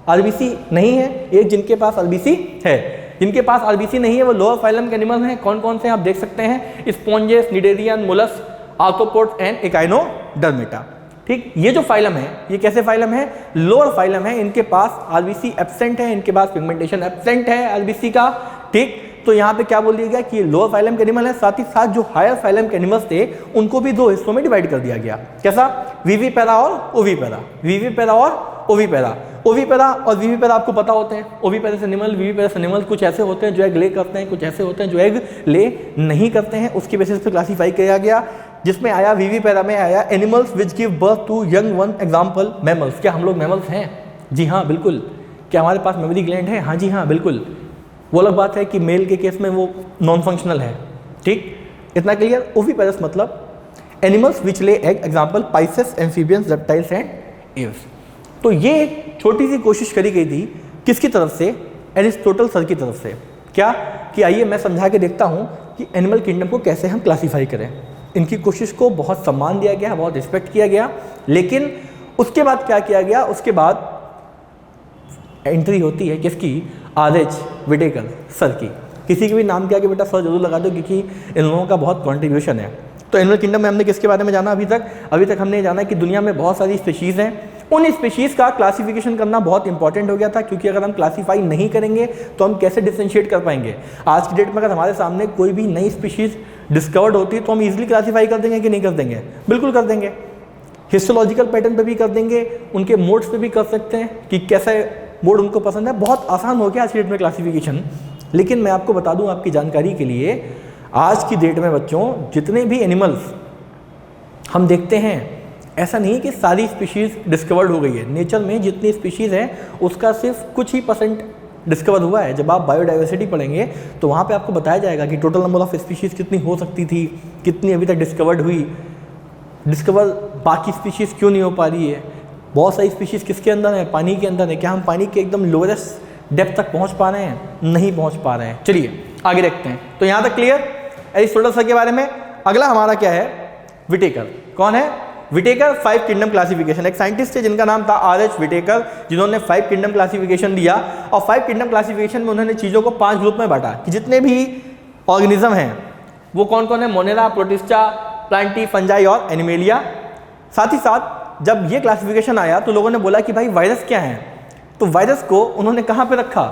आरबीसी नहीं है, एक जिनके पास आरबीसी है। जिनके पास आरबीसी नहीं है वो लोअर फाइलम के एनिमल हैं। कौन कौन से आप देख सकते हैं, sponges, cnidarian, mollusc, arthropods and echinodermata. ठीक, ये जो फाइलम है ये कैसे फाइलम है, लोअर फाइलम है, इनके पास आरबीसी एब्सेंट है, इनके पास पिगमेंटेशन एब्सेंट है आरबीसी का। ठीक, तो यहाँ पे क्या बोल दिया गया कि ये लोअर फाइलम के एनिमल है। साथ ही साथ जो हायर फाइलम के एनिमल्स थे उनको भी दो हिस्सों में डिवाइड कर दिया गया। कैसा, विविपेरा और ओविपेरा, विविपेरा और ओविपेरा। ओविपेरा और विविपेरा आपको पता होते हैं, ओविपेरस एनिमल, विविपेरस एनिमल कुछ ऐसे होते हैं जो एग ले करते हैं, कुछ ऐसे होते हैं जो एग ले नहीं करते हैं। उसके बेसिस पे क्लासीफाई किया गया, जिसमें आया विविपेरा में आया animals which give birth to young one, example mammals. क्या हम लोग मैमल्स हैं? जी हाँ बिल्कुल। क्या हमारे पास मेमोरी ग्लैंड है? हाँ जी हाँ बिल्कुल। वो अलग बात है कि मेल के केस में वो नॉन फंक्शनल है। ठीक, इतना क्लियर। ओविपेरस मतलब एनिमल्स विच ले egg, example Pisces, amphibians, reptiles and Aves. तो ये छोटी सी कोशिश करी गई थी किसकी तरफ से, एरिस्टोटल सर की तरफ से। क्या कि आइए मैं समझा के देखता हूँ कि एनिमल किंगडम को कैसे हम क्लासीफाई करें। इनकी कोशिश को बहुत सम्मान दिया गया, बहुत रिस्पेक्ट किया गया, लेकिन उसके बाद क्या किया गया, उसके बाद एंट्री होती है किसकी, आर.एच. विटेकर सर की। किसी के भी नाम के आगे बेटा सर जरूर लगा दो क्योंकि इन लोगों का बहुत कॉन्ट्रीब्यूशन है। तो एनिमल किंगडम में हमने किसके बारे में जाना अभी तक हमने जाना कि दुनिया में बहुत सारी स्पीशीज़ हैं। उन स्पीशीज़ का क्लासिफिकेशन करना बहुत इंपॉर्टेंट हो गया था, क्योंकि अगर हम क्लासीफाई नहीं करेंगे तो हम कैसे डिफरेंशिएट कर पाएंगे। आज की डेट में अगर हमारे सामने कोई भी नई स्पीशीज़ डिस्कवर्ड होती है तो हम इजीली क्लासीफाई कर देंगे कि नहीं कर देंगे? बिल्कुल कर देंगे। हिस्टोलॉजिकल पैटर्न पे भी कर देंगे, उनके मोड्स पे भी कर सकते हैं कि कैसे मोड उनको पसंद है। बहुत आसान हो गया आज की डेट में क्लासिफिकेशन। लेकिन मैं आपको बता दूं आपकी जानकारी के लिए, आज की डेट में बच्चों जितने भी एनिमल्स हम देखते हैं, ऐसा नहीं है कि सारी स्पीशीज़ डिस्कवर्ड हो गई है। नेचर में जितनी स्पीशीज़ हैं उसका सिर्फ कुछ ही % डिस्कवर हुआ है। जब आप बायोडाइवर्सिटी पढ़ेंगे तो वहाँ पे आपको बताया जाएगा कि टोटल नंबर ऑफ स्पीशीज़ कितनी हो सकती थी, कितनी अभी तक डिस्कवर्ड हुई, डिस्कवर बाकी स्पीशीज़ क्यों नहीं हो पा रही है, बहुत सारी स्पीशीज़ किसके अंदर है, पानी के अंदर है, क्या हम पानी के एकदम लोएस्ट डेप्थ तक पहुँच पा रहे हैं, नहीं पहुँच पा रहे हैं। चलिए आगे देखते हैं। तो यहाँ तक क्लियर एरिस्टोटल सर के बारे में। अगला हमारा क्या है, विटेकर। कौन है? Whittaker 5 kingdom classification. एक साइंटिस्ट है जिनका नाम था आर.एच. विटेकर, जिन्होंने 5 किंगडम क्लासिफिकेशन दिया। और 5 किंगडम क्लासिफिकेशन में उन्होंने चीज़ों को 5 ग्रुप में बांटा कि जितने भी ऑर्गेनिज्म हैं वो कौन कौन है, मोनेरा, प्रोटिस्टा, प्लांटी, फंजाई और एनिमेलिया। साथ ही साथ जब ये क्लासिफिकेशन आया तो लोगों ने बोला कि भाई वायरस क्या है, तो वायरस को उन्होंने कहाँ पे रखा,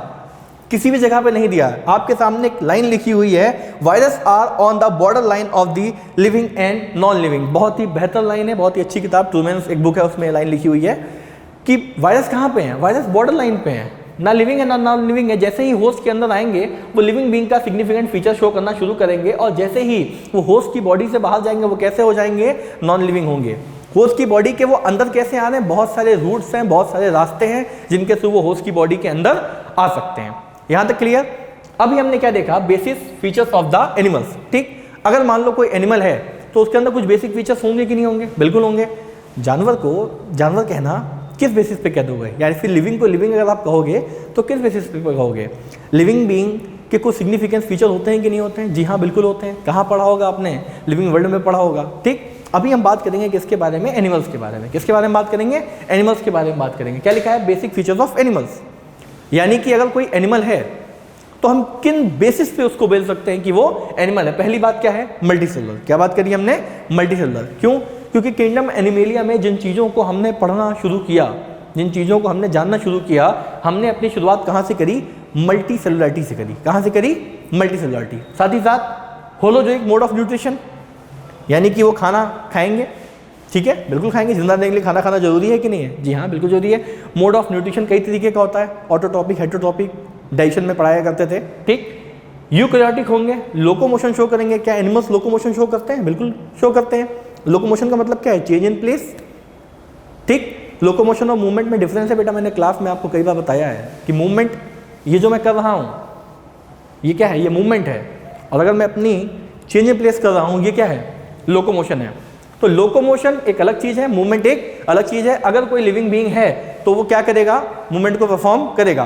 किसी भी जगह पे नहीं दिया। आपके सामने एक लाइन लिखी हुई है, virus are on the border line of the living and non living. बहुत ही बेहतर लाइन है, बहुत ही अच्छी किताब, ट्रूमैन्स एक बुक है, उसमें लाइन लिखी हुई है कि वायरस कहाँ पे हैं, वायरस बॉर्डर लाइन पे हैं, ना लिविंग है ना नॉन लिविंग है। जैसे ही होस्ट के अंदर आएंगे वो लिविंग बीइंग का सिग्निफिकेंट फीचर शो करना शुरू करेंगे, और जैसे ही वो होस्ट की बॉडी से बाहर जाएंगे वो कैसे हो जाएंगे, नॉन लिविंग होंगे। होस्ट की बॉडी के वो अंदर कैसे आ रहे हैं, बहुत सारे रूट्स हैं, बहुत सारे रास्ते हैं जिनके थ्रू वो होस्ट की बॉडी के अंदर आ सकते हैं। यहाँ तक क्लियर। अभी हमने क्या देखा, basis features of the animals. ठीक, अगर मान लो कोई एनिमल है तो उसके अंदर कुछ बेसिक फीचर्स होंगे कि नहीं होंगे? बिल्कुल होंगे। जानवर को जानवर कहना किस बेसिस पे कह दोगे, यानी फिर लिविंग को लिविंग अगर आप कहोगे तो किस बेसिस पे कहोगे? लिविंग बीइंग के कुछ सिग्निफिकेंट फीचर होते हैं कि नहीं होते हैं? जी हाँ बिल्कुल होते हैं। कहाँ पढ़ा होगा आपने? लिविंग वर्ल्ड में पढ़ा होगा। ठीक, अभी हम बात करेंगे किसके बारे में, एनिमल्स के बारे में। किसके बारे में बात करेंगे? एनिमल्स के बारे में बात करेंगे। क्या लिखा है? Basic features of animals. यानी कि अगर कोई एनिमल है तो हम किन बेसिस पे उसको बोल सकते हैं कि वो एनिमल है। पहली बात क्या है, मल्टीसेलुलर। क्या बात करी हमने? मल्टीसेलुलर। क्यों? क्योंकि किंगडम एनिमेलिया में जिन चीज़ों को हमने पढ़ना शुरू किया, जिन चीज़ों को हमने जानना शुरू किया, हमने अपनी शुरुआत कहाँ से करी? मल्टीसेलुलरिटी से करी। कहाँ से करी? मल्टीसेलुलरिटी। साथ ही साथ होलोजोइक मोड ऑफ न्यूट्रिशन, यानी कि वो खाना खाएंगे, ठीक है, बिल्कुल खाएंगे, जिंदा रहने के लिए खाना खाना जरूरी है कि नहीं है? जी हाँ, बिल्कुल जरूरी है। मोड ऑफ न्यूट्रिशन कई तरीके का होता है, ऑटोट्रॉपिक, हेटरोट्रॉपिक, डाइजेशन में पढ़ाया करते थे, ठीक। यूकैरियोटिक होंगे, लोकोमोशन शो करेंगे। क्या एनिमल्स लोकोमोशन शो करते हैं? बिल्कुल शो करते हैं। लोकोमोशन का मतलब क्या है? चेंज इन प्लेस, ठीक। लोकोमोशन और मूवमेंट में डिफरेंस है बेटा, मैंने क्लास में आपको कई बार बताया है कि मूवमेंट, ये जो मैं कर रहा हूँ ये क्या है? ये मूवमेंट है। और अगर मैं अपनी चेंज इन प्लेस कर रहा हूँ, ये क्या है? लोकोमोशन है। तो लोकोमोशन एक अलग चीज़ है, मूवमेंट एक अलग चीज़ है। अगर कोई लिविंग बीइंग है तो वो क्या करेगा? मूवमेंट को परफॉर्म करेगा।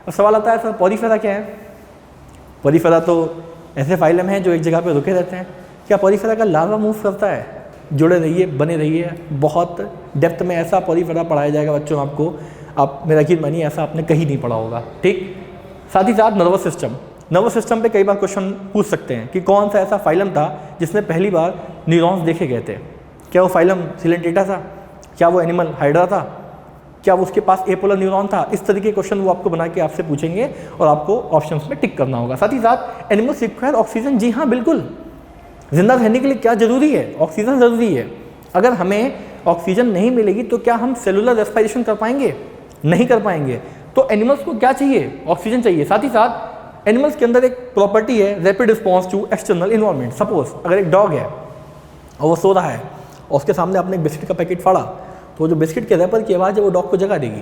अब सवाल आता है सर पॉलीफेरा क्या है? पॉलीफेरा तो ऐसे फाइलम हैं जो एक जगह पे रुके रहते हैं। क्या पॉलीफेरा का लार्वा मूव करता है? जुड़े रहिए, बने रहिए, बहुत डेप्थ में ऐसा पॉलीफेरा पढ़ाया जाएगा बच्चों आपको, आप मेरा यकीन मानिए ऐसा आपने कहीं नहीं पढ़ा होगा, ठीक। साथ ही साथ नर्वस सिस्टम, नर्वस सिस्टम पे कई बार क्वेश्चन पूछ सकते हैं कि कौन सा ऐसा फाइलम था जिसमें पहली बार न्यूरॉन्स देखे गए थे? क्या वो फाइलम सिलेंटेटा था? क्या वो एनिमल हाइड्रा था? क्या वो उसके पास एपोलर न्यूरॉन था? इस तरीके के क्वेश्चन वो आपको बना के आपसे पूछेंगे और आपको ऑप्शंस में टिक करना होगा। साथ ही साथ एनिमल्स रिक्वायर ऑक्सीजन, जी हाँ बिल्कुल, जिंदा रहने के लिए क्या जरूरी है? ऑक्सीजन जरूरी है। अगर हमें ऑक्सीजन नहीं मिलेगी तो क्या हम सेलुलर रेस्पिरेशन कर पाएंगे? नहीं कर पाएंगे। तो एनिमल्स को क्या चाहिए? ऑक्सीजन चाहिए। साथ ही साथ एनिमल्स के अंदर एक प्रॉपर्टी है, rapid response to external environment. Suppose अगर एक डॉग है और वो सो रहा है और उसके सामने आपने एक बिस्किट का पैकेट फाड़ा, तो जो बिस्किट के रैपर की आवाज़ है वो डॉग को जगा देगी।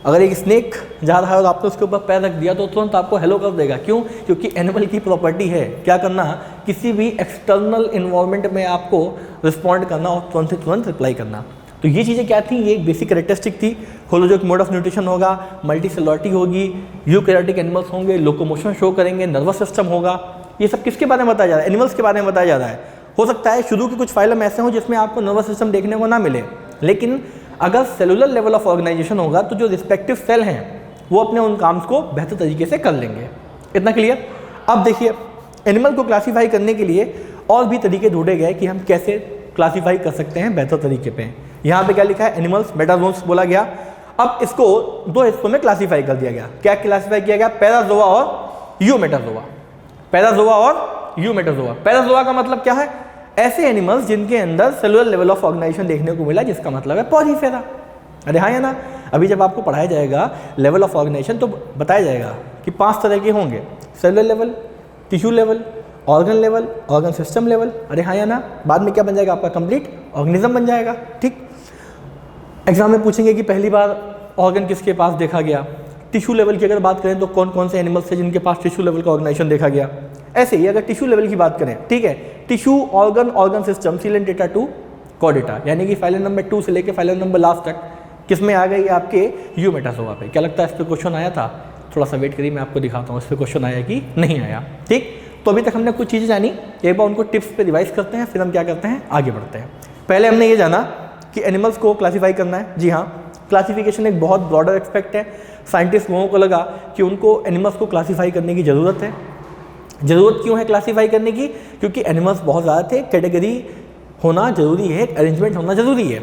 अगर एक स्नेक जा रहा है और आपने उसके ऊपर पैर रख दिया तो तुरंत आपको हेलो कर देगा। क्यों? क्योंकि एनिमल की प्रॉपर्टी है क्या करना? किसी भी एक्सटर्नल इन्वायरमेंट में आपको रिस्पॉन्ड करना और तुरंत से तुरंत रिप्लाई करना। तो ये चीज़ें क्या थी? ये एक बेसिक कैरेक्टरिस्टिक थी। होलोजोइक मोड ऑफ न्यूट्रिशन होगा, मल्टीसेलुलरिटी होगी, यूकैरियोटिक एनिमल्स होंगे, लोकोमोशन शो करेंगे, नर्वस सिस्टम होगा। ये सब किसके बारे में बताया जा रहा है? एनिमल्स के बारे में बताया जा रहा है। हो सकता है शुरू के कुछ फाइलम ऐसे हों जिसमें आपको नर्वस सिस्टम देखने को ना मिले, लेकिन अगर सेलुलर लेवल ऑफ ऑर्गेनाइजेशन होगा तो जो रिस्पेक्टिव सेल हैं वो अपने उन काम को बेहतर तरीके से कर लेंगे। इतना क्लियर? अब देखिए, एनिमल को क्लासीफाई करने के लिए और भी तरीके ढूंढे गए कि हम कैसे क्लासीफाई कर सकते हैं बेहतर तरीके पे। यहाँ पे क्या लिखा है? एनिमल्स, मेटाजोन्स बोला गया। अब इसको दो हिस्सों में क्लासीफाई कर दिया गया। क्या क्लासीफाई किया गया? पैराजोआ और यूमेटाजोआ। पैराजोआ और यूमेटाजोआ। पैराजोआ का मतलब क्या है? ऐसे एनिमल्स जिनके अंदर सेलुलर लेवल ऑफ ऑर्गेनाइजेशन देखने को मिला, जिसका मतलब है पॉलीफेरा। अरे हाँ या ना? अभी जब आपको पढ़ाया जाएगा लेवल ऑफ ऑर्गेनाइजेशन तो बताया जाएगा कि 5 तरह के होंगे, cellular level, tissue level, organ level, organ system level. अरे हाँ या ना? बाद में क्या बन जाएगा? आपका कंप्लीट ऑर्गेनिज्म बन जाएगा, ठीक। एग्जाम में पूछेंगे कि पहली बार ऑर्गन किसके पास देखा गया। टिश्यू लेवल की अगर बात करें तो कौन कौन से एनिमल्स थे जिनके पास टिश्यू लेवल का ऑर्गेनाइजेशन देखा गया। ऐसे ही अगर टिश्यू लेवल की बात करें, ठीक है, tissue, organ, organ system, Coelenterata to Chordata, यानी कि फाइलम नंबर 2 से लेकर फाइलम नंबर लास्ट तक किस में आ गई? आपके यूमेटाजोआ पे। क्या लगता है इस पर क्वेश्चन आया था? थोड़ा सा वेट करिए, मैं आपको दिखाता हूँ इस पर क्वेश्चन आया कि नहीं आया, ठीक। तो अभी तक हमने कुछ चीज़ें जानी, एक बार उनको टिप्स पे रिवाइज करते हैं, फिर हम क्या करते हैं? आगे बढ़ते हैं। पहले हमने ये जाना कि एनिमल्स को क्लासीफाई करना है। जी हाँ, क्लासिफिकेशन एक बहुत ब्रॉडर एक्सपेक्ट है। साइंटिस्ट लोगों को लगा कि उनको एनिमल्स को क्लासीफाई करने की ज़रूरत है। ज़रूरत क्यों है क्लासीफाई करने की? क्योंकि एनिमल्स बहुत ज़्यादा थे, कैटेगरी होना ज़रूरी है, अरेंजमेंट होना ज़रूरी है,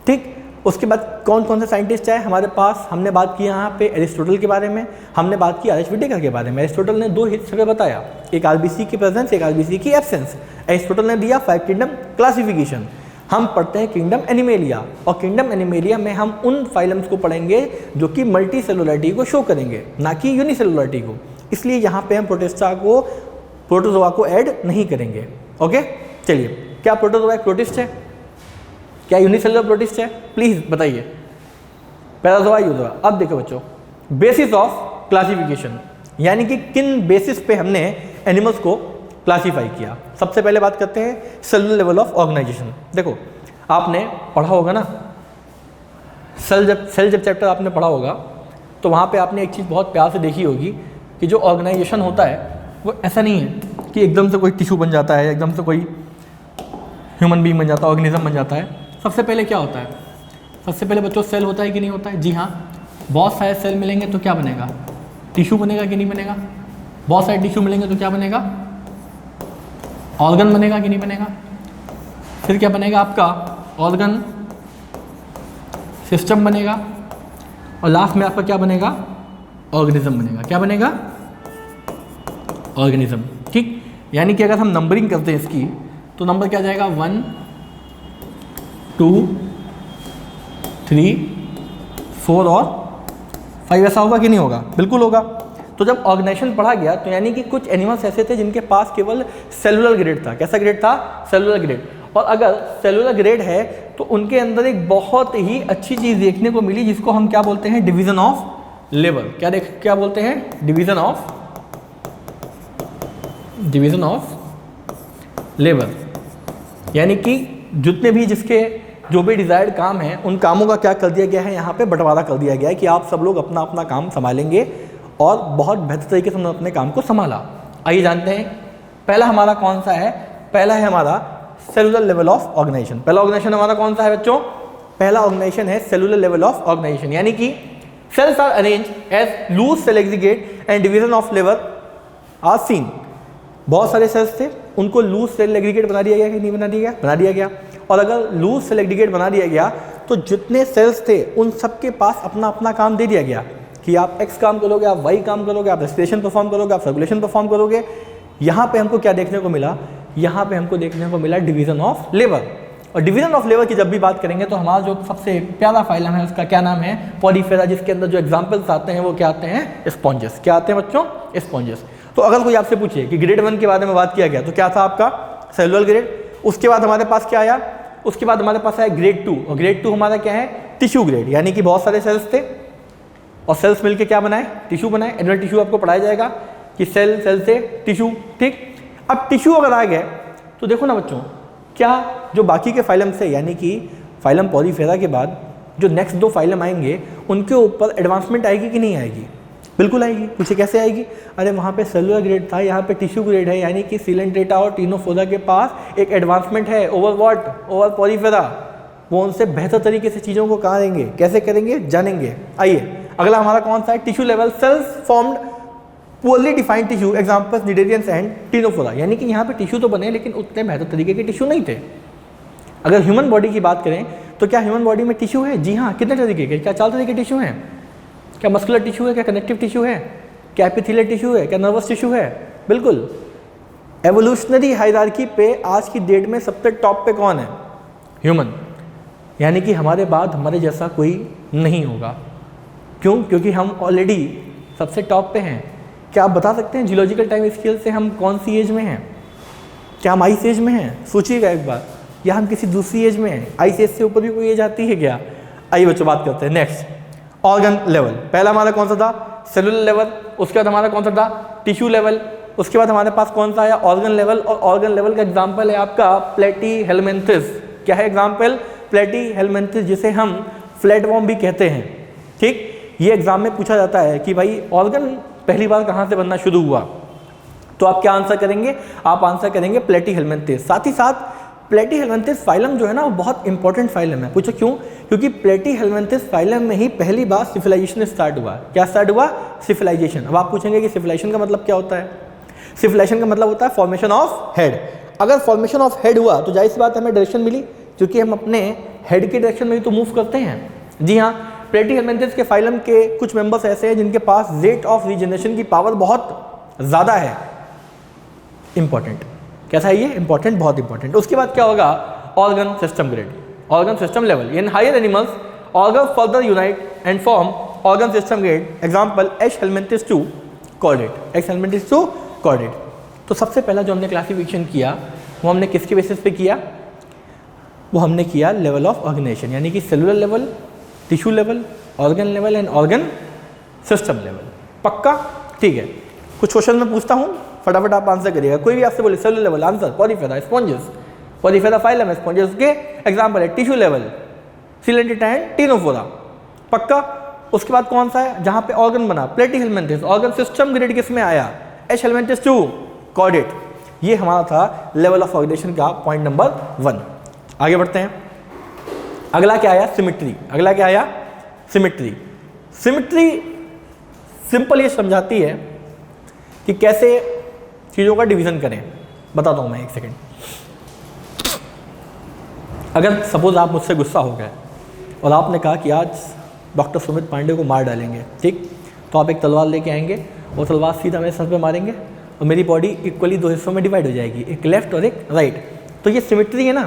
ठीक। उसके बाद कौन कौन से साइंटिस्ट आए हमारे पास? हमने बात की यहाँ पे एरिस्टोटल के बारे में, हमने बात की आर.एच. व्हिटेकर के बारे में। एरिस्टोटल ने 2 हिस्से बताया, एक आरबीसी की प्रेजेंस, एक आरबीसी की एब्सेंस। एरिस्टोटल ने दिया 5 किंगडम क्लासिफिकेशन। हम पढ़ते हैं किंगडम एनिमेलिया, और किंगडम एनिमेलिया में हम उन फाइलम्स को पढ़ेंगे जो कि मल्टी सेलुलरिटी को शो करेंगे, ना कि यूनिसेलुलरिटी को। इसलिए यहाँ पे हम प्रोटिस्टा को, प्रोटोजोआ को ऐड नहीं करेंगे। ओके, चलिए, क्या प्रोटोजोआ एक प्रोटिस्ट है? क्या यूनिसेलुलर प्रोटिस्ट है? प्लीज बताइए। पैराजोआ, यूजोआ। अब देखो बच्चों, बेसिस ऑफ क्लासिफिकेशन, यानी कि किन बेसिस पे हमने एनिमल्स को क्लासीफाई किया। सबसे पहले बात करते हैं सेलुलर लेवल ऑफ ऑर्गेनाइजेशन। देखो, आपने पढ़ा होगा ना, सेल जब चैप्टर आपने पढ़ा होगा तो वहाँ पे आपने एक चीज़ बहुत प्यार से देखी होगी कि जो ऑर्गेनाइजेशन होता है वो ऐसा नहीं है कि एकदम से कोई टिश्यू बन जाता है, एकदम से कोई ह्यूमन बीइंग बन जाता है, ऑर्गेनिज्म बन जाता है। सबसे पहले क्या होता है? सबसे पहले बच्चों सेल होता है कि नहीं होता है? जी हाँ, बहुत सारे सेल मिलेंगे तो क्या बनेगा? टिश्यू बनेगा कि नहीं बनेगा? बहुत सारे टिश्यू मिलेंगे तो क्या बनेगा? ऑर्गन बनेगा कि नहीं बनेगा? फिर क्या बनेगा? आपका ऑर्गन सिस्टम बनेगा, और लास्ट में आपका क्या बनेगा? ऑर्गेनिज्म बनेगा। क्या बनेगा? ऑर्गेनिज्म, ठीक। यानी कि अगर हम नंबरिंग करते हैं इसकी तो नंबर क्या जाएगा 1 2 3 4 और 5, ऐसा होगा कि नहीं होगा? बिल्कुल होगा। तो जब ऑर्गेनाइजेशन पढ़ा गया तो यानी कि कुछ एनिमल्स ऐसे थे जिनके पास केवल सेलुलर ग्रेड था। कैसा ग्रेड था? Cellular grade. और अगर सेलुलर ग्रेड है तो उनके अंदर एक बहुत ही अच्छी चीज़ देखने को मिली जिसको हम क्या बोलते हैं? Division of labour. क्या बोलते हैं? Division of labour. यानी कि जितने भी जो भी डिज़ायर्ड काम है उन कामों का क्या कर दिया गया है? यहाँ पे बंटवारा कर दिया गया है कि आप सब लोग अपना अपना काम संभालेंगे और बहुत बेहतर तरीके से हमने अपने काम को संभाला। आइए जानते हैं पहला हमारा कौन सा है। पहला है हमारा सेलुलर लेवल ऑफ ऑर्गेनाइजेशन। पहला ऑर्गेनाइजेशन हमारा कौन सा है बच्चों? पहला ऑर्गेनाइजेशन है सेलुलर लेवल ऑफ ऑर्गेनाइजेशन। यानी कि cells are arrange as loose cell aggregate and division of labour are seen. बहुत सारे सेल्स थे, उनको लूज सेल एग्रीगेट बना दिया गया कि नहीं बना दिया गया? बना दिया गया। और अगर लूज सेल एग्रीगेट बना दिया गया तो जितने सेल्स थे उन सबके पास अपना अपना काम दे दिया गया कि आप एक्स काम करोगे, आप वाई काम करोगे, आप रेस्पिरेशन परफॉर्म करोगे, आप सर्कुलेशन परफॉर्म करोगे। यहाँ पे हमको क्या देखने को मिला? यहाँ पे हमको देखने को मिला डिवीजन ऑफ लेबर। और डिवीजन ऑफ लेबर की जब भी बात करेंगे तो हमारा जो सबसे प्यारा फाइलम है उसका क्या नाम है? पॉलीफेरा, जिसके अंदर जो एग्जाम्पल्स आते हैं वो क्या आते हैं? स्पॉन्जेस। क्या आते हैं बच्चों? स्पॉन्जेस। तो अगर कोई आपसे पूछे कि ग्रेड 1 के बारे में बात किया गया तो क्या था आपका? Cellular grade. उसके बाद हमारे पास क्या आया? उसके बाद हमारे पास आया ग्रेड 2। और ग्रेड 2 हमारा क्या है? Tissue grade. यानी कि बहुत सारे सेल्स थे और सेल्स मिलके क्या बनाए? टिश्यू बनाए। एनुअल टिश्यू आपको पढ़ाया जाएगा कि सेल से टिश्यू। ठीक, अब टिश्यू अगर आ गए तो देखो ना बच्चों, क्या जो बाकी के फाइलम से यानी कि फाइलम पॉलीफेरा के बाद जो नेक्स्ट 2 फाइलम आएंगे उनके ऊपर एडवांसमेंट आएगी कि नहीं आएगी? बिल्कुल आएगी। पूछे कैसे आएगी? अरे वहाँ पे सेलुलर ग्रेड था, यहाँ पे टिश्यू ग्रेड है, यानी कि सिलेंट्रेटा और टिनोफोरा के पास एक एडवांसमेंट है ओवर व्हाट? Over Porifera. वो उनसे बेहतर तरीके से चीज़ों को कहाँ देंगे, कैसे करेंगे, जानेंगे। आइए अगला हमारा कौन सा है? Tissue level cells formed poorly defined tissue examples cnidarians and Ctenophora. यानी कि यहाँ पे टिश्यू तो बने लेकिन उतने बेहतर तरीके के टिश्यू नहीं थे। अगर ह्यूमन बॉडी की बात करें तो क्या ह्यूमन बॉडी में टिश्यू है? जी हाँ। कितने तरीके के? क्या 4 तरीके के टिश्यू हैं? क्या मस्कुलर टिश्यू है? क्या कनेक्टिव टिश्यू है? क्या एपिथेलियल टिश्यू है? क्या नर्वस टिश्यू है? बिल्कुल। एवोल्यूशनरी हायरार्की पे आज की डेट में सबसे टॉप पे कौन है? ह्यूमन। यानी कि हमारे बाद हमारे जैसा कोई नहीं होगा। क्यों? क्योंकि हम ऑलरेडी सबसे टॉप पे हैं। क्या आप बता सकते हैं जियोलॉजिकल टाइम स्केल से हम कौन सी एज में हैं? क्या हम आइस एज में हैं? सोचिएगा एक बार। या हम किसी दूसरी एज में हैं? आइस एज से ऊपर भी कोई एज आती है क्या? आइए बच्चों बात करते हैं। Next organ level. पहला हमारा कौन सा था? Cellular level. उसके बाद हमारा कौन सा था? Tissue level. उसके बाद हमारे पास कौन सा आया? Organ level. और ऑर्गन लेवल का एग्जाम्पल है आपका प्लेटीहेलमिन्थस। क्या है एग्जाम्पल? प्लेटीहेलमिन्थस, जिसे हम फ्लैटवॉर्म भी कहते हैं। ठीक, ये एग्जाम में पूछा जाता है कि भाई ऑर्गन पहली बार कहाँ से बनना शुरू हुआ? तो आप क्या आंसर करेंगे? आप आंसर करेंगे प्लेटीहेलमिन्थस। साथ ही साथ प्लेटीहेलमिन्थस फाइलम जो है ना वो बहुत इंपॉर्टेंट फाइलम है। पूछो क्यों? क्योंकि प्लेटीहेलमिन्थस फाइलम में ही पहली बार सिविलाइजेशन स्टार्ट हुआ। क्या स्टार्ट हुआ? सिविलाइजेशन। अब आप पूछेंगे कि सिविलाइजेशन का मतलब क्या होता है? सिविलाइजेशन का मतलब होता है फॉर्मेशन ऑफ हेड। अगर फॉर्मेशन ऑफ हेड हुआ तो जाहिर सी बात हमें डायरेक्शन मिली, क्योंकि हम अपने हेड के डायरेक्शन में ही तो मूव करते हैं। जी हाँ, प्लेटीहेलमिन्थस के फाइलम के कुछ मेंबर्स ऐसे हैं जिनके पास रेट ऑफ रीजनरेशन की पावर बहुत ज़्यादा है। इंपॉर्टेंट। कैसा है ये? इंपॉर्टेंट, बहुत इंपॉर्टेंट। उसके बाद क्या होगा? Organ system grade, organ system level. In higher animals organ further unite and form organ system grade. Example Aschelminthes 2 chordate. Aschelminthes 2 chordate. तो सबसे पहला जो हमने क्लासिफिकेशन किया वो हमने किसके बेसिस पे किया? वो हमने किया लेवल ऑफ ऑर्गेनाइजेशन, यानी कि cellular level, tissue level, organ level and organ system level. पक्का? ठीक है। कुछ क्वेश्चन मैं पूछता हूँ, फटाफट आप आंसर करिएगा। कोई भी आपसे बोले cellular level, answer Porifera sponges. Porifera phylum, sponges के एग्जाम्पल है tissue level, Coelenterata and Ctenophora. पक्का? उसके बाद कौन सा है जहाँ पे ऑर्गन बना? प्लेटीहेलमिन्थस। ऑर्गन सिस्टम ग्रेड किस में आया? Aschelminthes 2 chordate. ये हमारा था लेवल ऑफ ऑर्गेनाइजेशन का पॉइंट नंबर 1। आगे बढ़ते हैं। अगला क्या आया? सिमिट्री। अगला क्या आया? सिमिट्री। सिमिट्री सिंपल ये समझाती है कि कैसे चीज़ों का डिवीजन करें। बताता हूँ मैं, एक सेकेंड। अगर सपोज आप मुझसे गुस्सा हो गए और आपने कहा कि आज डॉक्टर सुमित पांडे को मार डालेंगे, ठीक? तो आप एक तलवार लेके आएंगे और तलवार सीधा मेरे सर पे मारेंगे, और मेरी बॉडी इक्वली दो हिस्सों में डिवाइड हो जाएगी, एक लेफ्ट और एक राइट। तो ये सिमेट्री है ना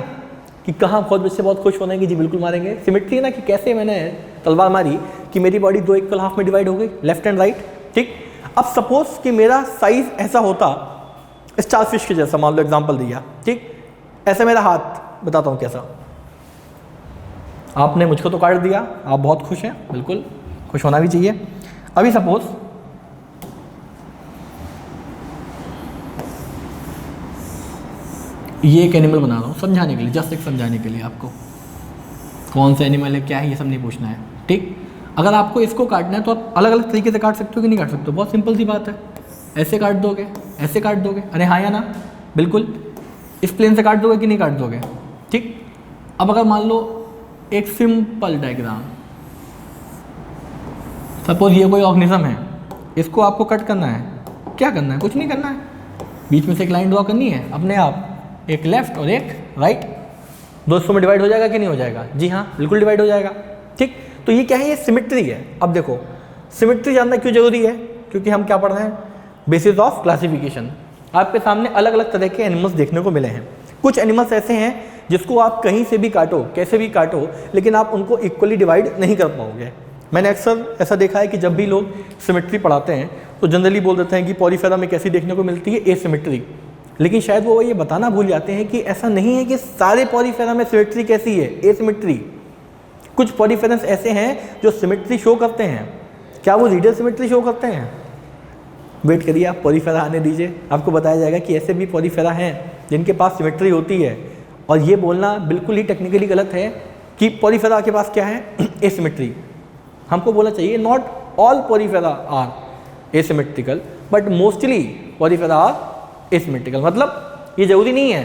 कि कहाँ बहुत बच्चे बहुत खुश होने की जी बिल्कुल मारेंगे। सिमेट्री है ना कि कैसे मैंने तलवार मारी कि मेरी बॉडी दो इक्वल हाफ में डिवाइड हो गई, लेफ्ट एंड राइट। ठीक, अब सपोज कि मेरा साइज ऐसा होता स्टार फिश के जैसा, मान लो एग्जांपल दिया, ठीक, ऐसा मेरा हाथ, बताता हूँ कैसा। आपने मुझको तो काट दिया, आप बहुत खुश हैं, बिल्कुल खुश होना भी चाहिए। अभी सपोज ये एक एनिमल बना रहा हूँ समझाने के लिए, जस्ट एक समझाने के लिए, आपको कौन सा एनिमल है क्या है ये सब नहीं पूछना है। ठीक, अगर आपको इसको काटना है तो आप अलग अलग तरीके से काट सकते हो कि नहीं काट सकते हो, बहुत सिंपल सी बात है। ऐसे काट दोगे, ऐसे काट दोगे, अरे हाँ या ना, बिल्कुल। इस प्लेन से काट दोगे कि नहीं काट दोगे। ठीक, अब अगर मान लो एक सिंपल डायग्राम, सपोज ये कोई ऑर्गेनिज्म है, इसको आपको कट करना है, क्या करना है, कुछ नहीं करना है, बीच में से एक लाइन ड्रॉ करनी है अपने आप, एक लेफ्ट और एक राइट, दो हिस्सों में डिवाइड हो जाएगा कि नहीं हो जाएगा, जी हाँ बिल्कुल डिवाइड हो जाएगा। ठीक, तो ये क्या है, ये सिमेट्री है। अब देखो सिमेट्री जानना क्यों जरूरी है, क्योंकि हम क्या पढ़ रहे हैं, बेसिस ऑफ क्लासिफिकेशन। आपके सामने अलग अलग तरह के एनिमल्स देखने को मिले हैं। कुछ एनिमल्स ऐसे हैं जिसको आप कहीं से भी काटो, कैसे भी काटो, लेकिन आप उनको इक्वली डिवाइड नहीं कर पाओगे। मैंने अक्सर ऐसा देखा है कि जब भी लोग सिमेट्री पढ़ाते हैं तो जनरली बोल देते हैं कि पॉलीफेरा में कैसी देखने को मिलती है, एसिमेट्री। लेकिन शायद वो ये बताना भूल जाते हैं कि ऐसा नहीं है कि सारे पॉलीफेरा में सिमेट्री कैसी है, एसिमेट्री। कुछ पॉलीफेरस ऐसे हैं जो सिमेट्री शो करते हैं। क्या वो रेडियल सिमेट्री शो करते हैं? वेट करिए, आप पॉलीफेरा आने दीजिए, आपको बताया जाएगा कि ऐसे भी पॉलीफेरा हैं जिनके पास सिमेट्री होती है। और ये बोलना बिल्कुल ही टेक्निकली गलत है कि पॉलीफेरा के पास क्या है, एसिमेट्री। हमको बोलना चाहिए not all Porifera are asymmetrical but mostly Porifera are asymmetrical. मतलब ये जरूरी नहीं है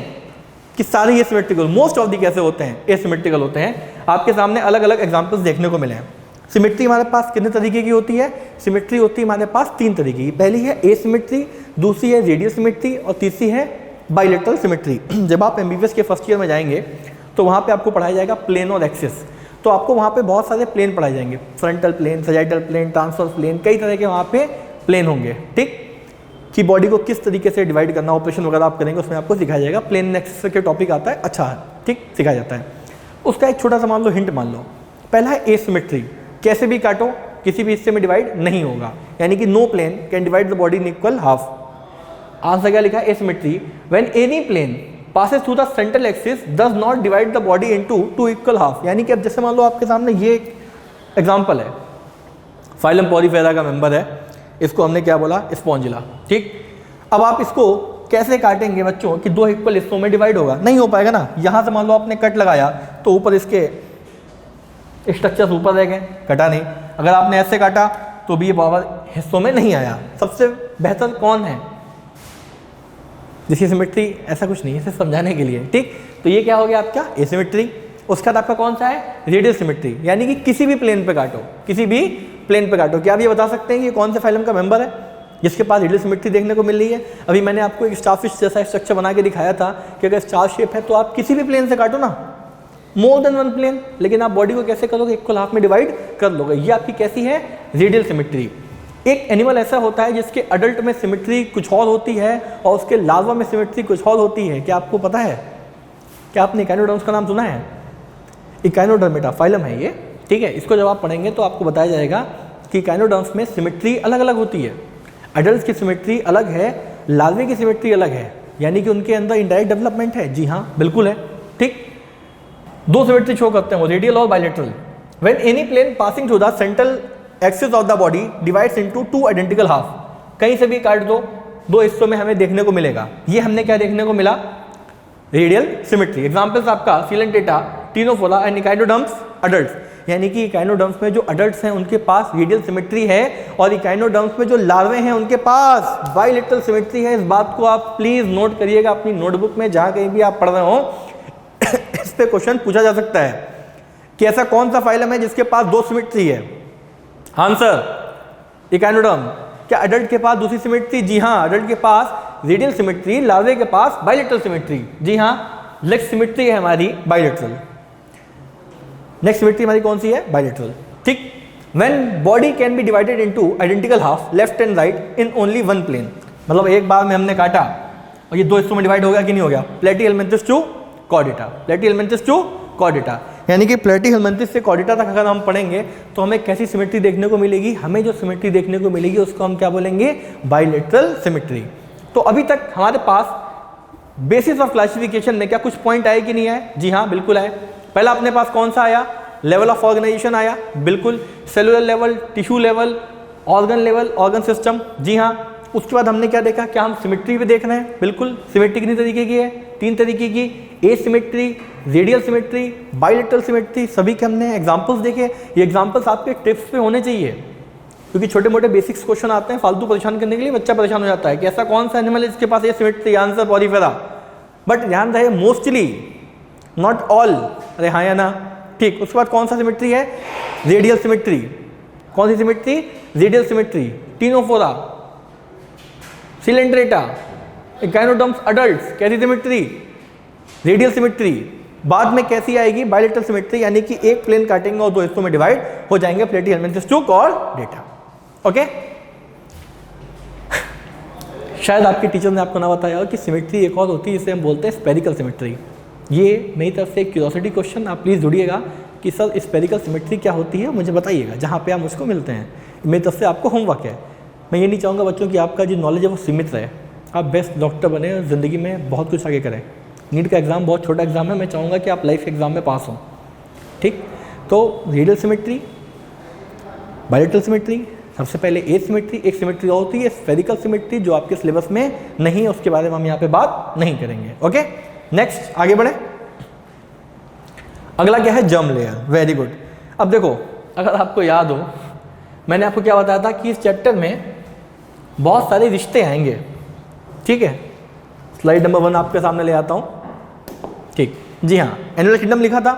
कि सारे एसिमेट्रिकल, मोस्ट ऑफ दी कैसे होते हैं, एसिमेट्रिकल होते हैं। आपके सामने अलग अलग एग्जांपल्स देखने को मिले हैं। सिमेट्री हमारे पास कितने तरीके की होती है? सिमेट्री होती है हमारे पास तीन तरीके की। पहली है एसिमेट्री, दूसरी है रेडियल सिमेट्री और तीसरी है बाइलेटरल सिमेट्री। जब आप एमबीबीएस के फर्स्ट ईयर में जाएंगे तो वहाँ पे आपको पढ़ाया जाएगा प्लेन और एक्सिस। तो आपको वहाँ पे बहुत सारे प्लेन पढ़ाए जाएंगे, frontal plane, sagittal plane, transverse plane, कई तरह के वहाँ पे प्लेन होंगे। ठीक, कि बॉडी को किस तरीके से डिवाइड करना, ऑपरेशन वगैरह आप करेंगे उसमें आपको सिखाया जाएगा। प्लेन एक्सिस के टॉपिक आता है, अच्छा है, ठीक, सिखाया जाता है। उसका एक छोटा सा मान लो हिंट मान लो। पहला है एसिमेट्री, कैसे भी काटो किसी भी हिस्से में डिवाइड नहीं होगा, यानी कि no plane can divide the body in equal half. Answer क्या लिखा है? Asymmetry, when any plane passes through the central axis does not divide the body into two equal half। यानी कि अब जैसे मान लो आपके सामने ये एक एग्जाम्पल है, फाइलम पॉलीफेरा का मेंबर है, इसको हमने क्या बोला, स्पॉन्जिला। ठीक, अब आप इसको कैसे काटेंगे बच्चों कि दो इक्वल हिस्सों में डिवाइड होगा? नहीं हो पाएगा ना। यहाँ से मान लो आपने कट लगाया तो ऊपर इसके स्ट्रक्चर्स ऊपर रह गए, कटा नहीं। अगर आपने ऐसे काटा तो भी ये बराबर हिस्सों में नहीं आया। सबसे बेहतर कौन है जिसकी सिमेट्री? ऐसा कुछ नहीं है, सिर्फ समझाने के लिए। ठीक, तो ये क्या हो गया आपका एसिमेट्री। उसका आपका कौन सा है? रेडियल सिमेट्री, यानी कि किसी भी प्लेन पे काटो, किसी भी प्लेन पे काटो। क्या आप ये बता सकते हैं कि कौन से फाइलम का मेंबर है जिसके पास रेडियल सिमेट्री देखने को मिल रही है? अभी मैंने आपको एक स्टारफिश जैसा स्ट्रक्चर बना के दिखाया था कि अगर स्टार शेप है तो आप किसी भी प्लेन से काटो ना, मोर देन वन प्लेन, लेकिन आप बॉडी को कैसे करोगे, इक्वल हाफ में डिवाइड कर लोगे। ये आपकी कैसी है? Radial symmetry. एक एनिमल ऐसा होता है जिसके अडल्ट में सिमेट्री कुछ और होती है और उसके लार्वा में सिमेट्री कुछ और होती है। क्या आपको पता है? क्या आपने इकाइनोडर्म्स का नाम सुना है? इकाइनोडर्मेटा फाइलम है ये। ठीक है, इसको जब आप पढ़ेंगे तो आपको बताया जाएगा कि इकाइनोडर्म्स में सिमेट्री अलग अलग होती है। अडल्ट की सिमेट्री अलग है, लार्वे की सिमेट्री अलग है, यानी कि उनके अंदर इनडायरेक्ट डेवलपमेंट है। जी हाँ, बिल्कुल है। ठीक, दो सिमेट्री शो करते हैं वो, रेडियल और bilateral. When any plane passing through the central axis of the body divides into two identical half. कहीं से भी काट दो, दो हिस्सों में हमें देखने को मिलेगा। ये हमने क्या देखने को मिला? Radial symmetry. एग्जांपल्स आपका Coelenterata, Ctenophora and echinoderms adults, यानी कि इकाइनोडर्म्स में जो अडल्ट्स हैं उनके पास रेडियल सिमेट्री है और इकाइनोडर्म्स में जो लार्वे हैं उनके पास बाइलेटरल सिमेट्री है। इस बात को आप प्लीज नोट करिएगा अपनी नोटबुक में, जहां कहीं भी आप पढ़ रहे हो इस पे क्वेश्चन पूछा जा सकता है कि ऐसा कौन सा फाइलम है जिसके पास दो सिमेट्री है। Answer echinoderm. क्या अडल्ट के पास दूसरी सिमेट्री? जी हाँ, अडल्ट के पास रेडियल सिमेट्री, लार्वे के पास बाइलेटरल सिमेट्री। जी हाँ, नेक्स्ट सिमेट्री है हमारी बाइलेटरल। नेक्स्ट सिमेट्री हमारी कौन सी है? बाइलेटरल। ठीक, when body can be divided into identical half left and right in only one plane. मतलब एक बार में हमने काटा और ये दो हिस्सों में डिवाइड हो गया कि नहीं हो गया, प्लेटीहेलमिन्थिस टू कॉर्डेटा, प्लेटीहेलमिन्थिस टू कॉर्डेटा। यानी कि प्लेटीहेलमिन्थिस से कॉर्डेटा तक अगर हम पढ़ेंगे तो हमें कैसी सिमेट्री देखने को मिलेगी, हमें जो सिमेट्री देखने को मिलेगी उसको हम क्या बोलेंगे, बाइलेटरल सिमेट्री। तो अभी तक हमारे पास बेसिस ऑफ क्लासिफिकेशन में क्या कुछ पॉइंट आए कि नहीं आए? जी हाँ, बिल्कुल आए। पहला अपने पास कौन सा आया, लेवल ऑफ ऑर्गेनाइजेशन आया, बिल्कुल। Cellular level, tissue level, organ level, organ system, जी हाँ। उसके बाद हमने क्या देखा, क्या हम सिमेट्री भी देख रहे हैं? बिल्कुल। सिमेट्री कितनी तरीके की है? 3 तरीके की, asymmetry, radial symmetry, bilateral symmetry, सभी के हमने एग्जांपल्स देखे। ये एग्जांपल्स आपके टिप्स पे होने चाहिए, क्योंकि छोटे मोटे बेसिक्स क्वेश्चन आते हैं फालतू परेशान करने के लिए, बच्चा परेशान हो जाता है कि ऐसा कौन सा एनिमल है जिसके पास ये सिमेट्री, आंसर पॉलीफेरा। बट ध्यान रहे, मोस्टली, नॉट ऑल। अरे हाँ या ना? ठीक। उसके बाद कौन सा सिमेट्री है? Radial symmetry. कौन सी symmetry? Radial symmetry. Ctenophora, Coelenterata, echinoderms adults, कैसी सिमेट्री? Radial symmetry. बाद में कैसी आएगी? बाइलेटरल सिमेट्री, यानी कि एक प्लेन काटेंगे और दो हिस्सों में डिवाइड हो जाएंगे, प्लेटीहेलमिन्थिस टू कॉर्डेटा। ओके। शायद आपके टीचर ने आपको ना बताया हो कि सिमेट्री एक और होती है जिसे हम बोलते हैं स्पेरिकल सिमेट्री। ये मेरी तरफ से एक क्यूरियोसिटी क्वेश्चन, आप प्लीज़ जुड़िएगा कि सर स्पेरिकल सिमेट्री क्या होती है, मुझे बताइएगा जहाँ पे आप मुझको मिलते हैं। मेरी तरफ से आपको होमवर्क है। मैं ये नहीं चाहूँगा बच्चों कि आपका जो नॉलेज है वो सीमित रहे, आप बेस्ट डॉक्टर बने और ज़िंदगी में बहुत कुछ आगे करें। नीट का एग्ज़ाम बहुत छोटा एग्ज़ाम है, मैं चाहूँगा कि आप लाइफ एग्ज़ाम में पास हों। ठीक। तो रेडियल सिमेट्री, बाइलेटरल सिमेट्री, सबसे पहले ए सिमेट्री, एक सिमेट्री और होती है स्फेरिकल सिमेट्री जो आपके सिलेबस में नहीं है, उसके बारे में हम यहाँ पे बात नहीं करेंगे। ओके, नेक्स्ट आगे बढ़े। अगला क्या है? Germ layer. Very good. अब देखो, अगर आपको याद हो, मैंने आपको क्या बताया था कि इस चैप्टर में बहुत सारे रिश्ते आएंगे। ठीक है, स्लाइड नंबर 1 आपके सामने ले आता हूँ। ठीक, जी हाँ, एनिमल किंगडम लिखा था,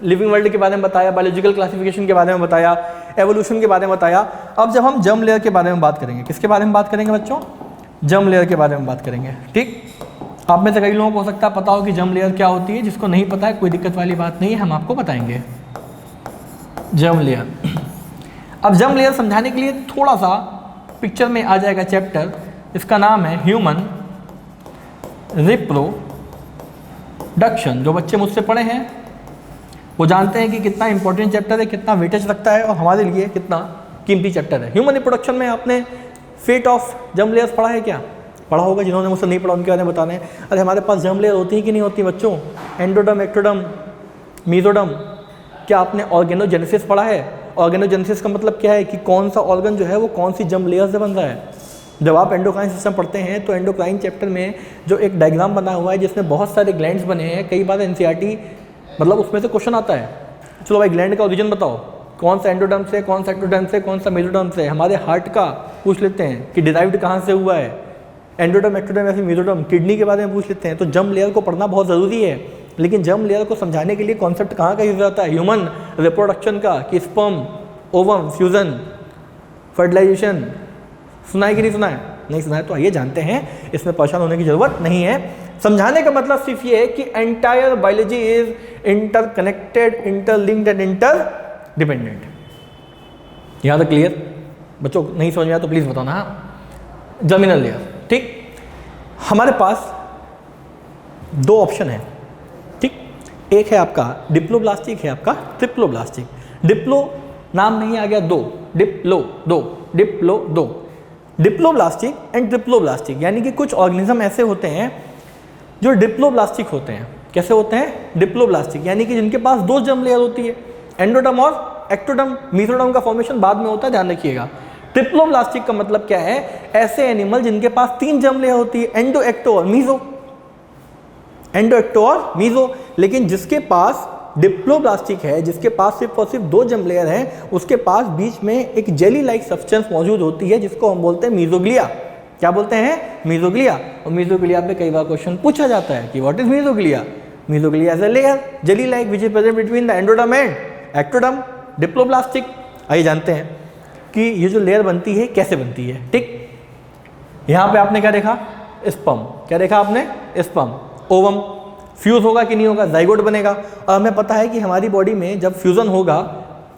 लिविंग वर्ल्ड के बारे में बताया, बायोलॉजिकल क्लासिफिकेशन के बारे में बताया, एवोल्यूशन के बारे में बताया। अब जब हम जर्म लेयर के बारे में बात करेंगे, किसके बारे में बात करेंगे बच्चों? जर्म लेयर के बारे में बात करेंगे। ठीक, आप में से कई लोगों को हो सकता है पता हो कि जर्म लेयर क्या होती है, जिसको नहीं पता है कोई दिक्कत वाली बात नहीं है, हम आपको बताएंगे जर्म लेयर। अब जर्म लेयर समझाने के लिए थोड़ा सा पिक्चर में आ जाएगा चैप्टर, इसका नाम है ह्यूमन रिप्रोडक्शन। जो बच्चे मुझसे पढ़े हैं वो जानते हैं कि कितना इंपॉर्टेंट चैप्टर है, कितना वेटेज रखता है और हमारे लिए कितना कीमती चैप्टर है। ह्यूमन रिप्रोडक्शन में आपने फेट ऑफ जर्म लेयर्स पढ़ा है क्या? पढ़ा होगा। जिन्होंने मुझसे नहीं पढ़ा उनके बारे में बताने। अरे हमारे पास जर्म लेयर होती है कि नहीं होती बच्चों? Endoderm, ectoderm, mesoderm. क्या आपने ऑर्गेनोजेनेसिस पढ़ा है? ऑर्गेनोजेनेसिस का मतलब क्या है कि कौन सा ऑर्गन जो है वो कौन सी जर्म लेयर से बन रहा है। जब आप एंडोक्राइन सिस्टम पढ़ते हैं तो एंडोक्राइन चैप्टर में जो एक डायग्राम बना हुआ है जिसमें बहुत सारे ग्लैंड्स बने हैं, कई बार एनसीईआरटी मतलब उसमें से क्वेश्चन आता है, चलो भाई ग्लैंड का ओरिजिन बताओ, कौन सा एंडोडर्म से, कौन सा एक्टोडर्म से, कौन सा मेसोडर्म से। हमारे हार्ट का पूछ लेते हैं कि डिराइव्ड कहाँ से हुआ है, एंडोडर्म, एक्टोडर्म या फिर मेसोडर्म। किडनी के बारे में पूछ लेते हैं। तो जर्म लेयर को पढ़ना बहुत ज़रूरी है, लेकिन जर्म लेयर को समझाने के लिए कॉन्सेप्ट कहाँ का यूज आता है? ह्यूमन रिप्रोडक्शन का, कि स्पर्म, ओवम, फ्यूजन, फर्टिलाइजेशन। सुना है कि नहीं सुना है? नहीं सुना है तो आइए जानते हैं, इसमें परेशान होने की जरूरत नहीं है। समझाने का मतलब सिर्फ ये है कि entire biology is interconnected, interlinked and interdependent. यहाँ तक क्लियर बच्चों? नहीं समझ में आया तो प्लीज़ बताना। हाँ, जर्मिनल लेयर। ठीक, हमारे पास 2 ऑप्शन है। ठीक, एक है आपका डिप्लोब्लास्टिक, है आपका ट्रिप्लोब्लास्टिक। डिप्लो नाम नहीं आ गया, 2 Diplo, 2 Diplo, 2 diploblastic and triploblastic. यानी कि कुछ ऑर्गेनिज्म ऐसे होते हैं जो डिप्लोब्लास्टिक होते हैं। कैसे होते हैं? डिप्लोब्लास्टिक, यानी कि जिनके पास 2 जर्म लेयर होती है, एंडोडर्म और एक्टोडर्म। मीसोडर्म का फॉर्मेशन बाद में होता है, ध्यान रखिएगा। ट्रिप्लोब्लास्टिक का मतलब क्या है? ऐसे एनिमल जिनके पास 3 जर्म लेयर होती है, एंडो, एक्टो और मीजो, एंडो, एक्टो और मीजो। लेकिन जिसके पास डिप्लोब्लास्टिक है, जिसके पास सिर्फ और सिर्फ 2 जर्म लेयर है, उसके पास बीच में एक जेली लाइक सब्सटेंस मौजूद होती है जिसको हम बोलते हैं मीजोग्लिया। क्या बोलते हैं? मीजोग्लिया। और मीजोग्लिया पे कई बार क्वेश्चन पूछा जाता है कि what is mesoglea? Mesoglea as a layer jelly like which is present between the endoderm and ectoderm, diploblastic. आइए जानते हैं कि ये जो लेयर बनती है कैसे बनती है। ठीक, यहाँ पे आपने क्या देखा? स्पर्म। क्या देखा आपने? स्पर्म। ओवम फ्यूज होगा कि नहीं होगा? जाइगोट बनेगा। और हमें पता है कि हमारी बॉडी में जब फ्यूजन होगा,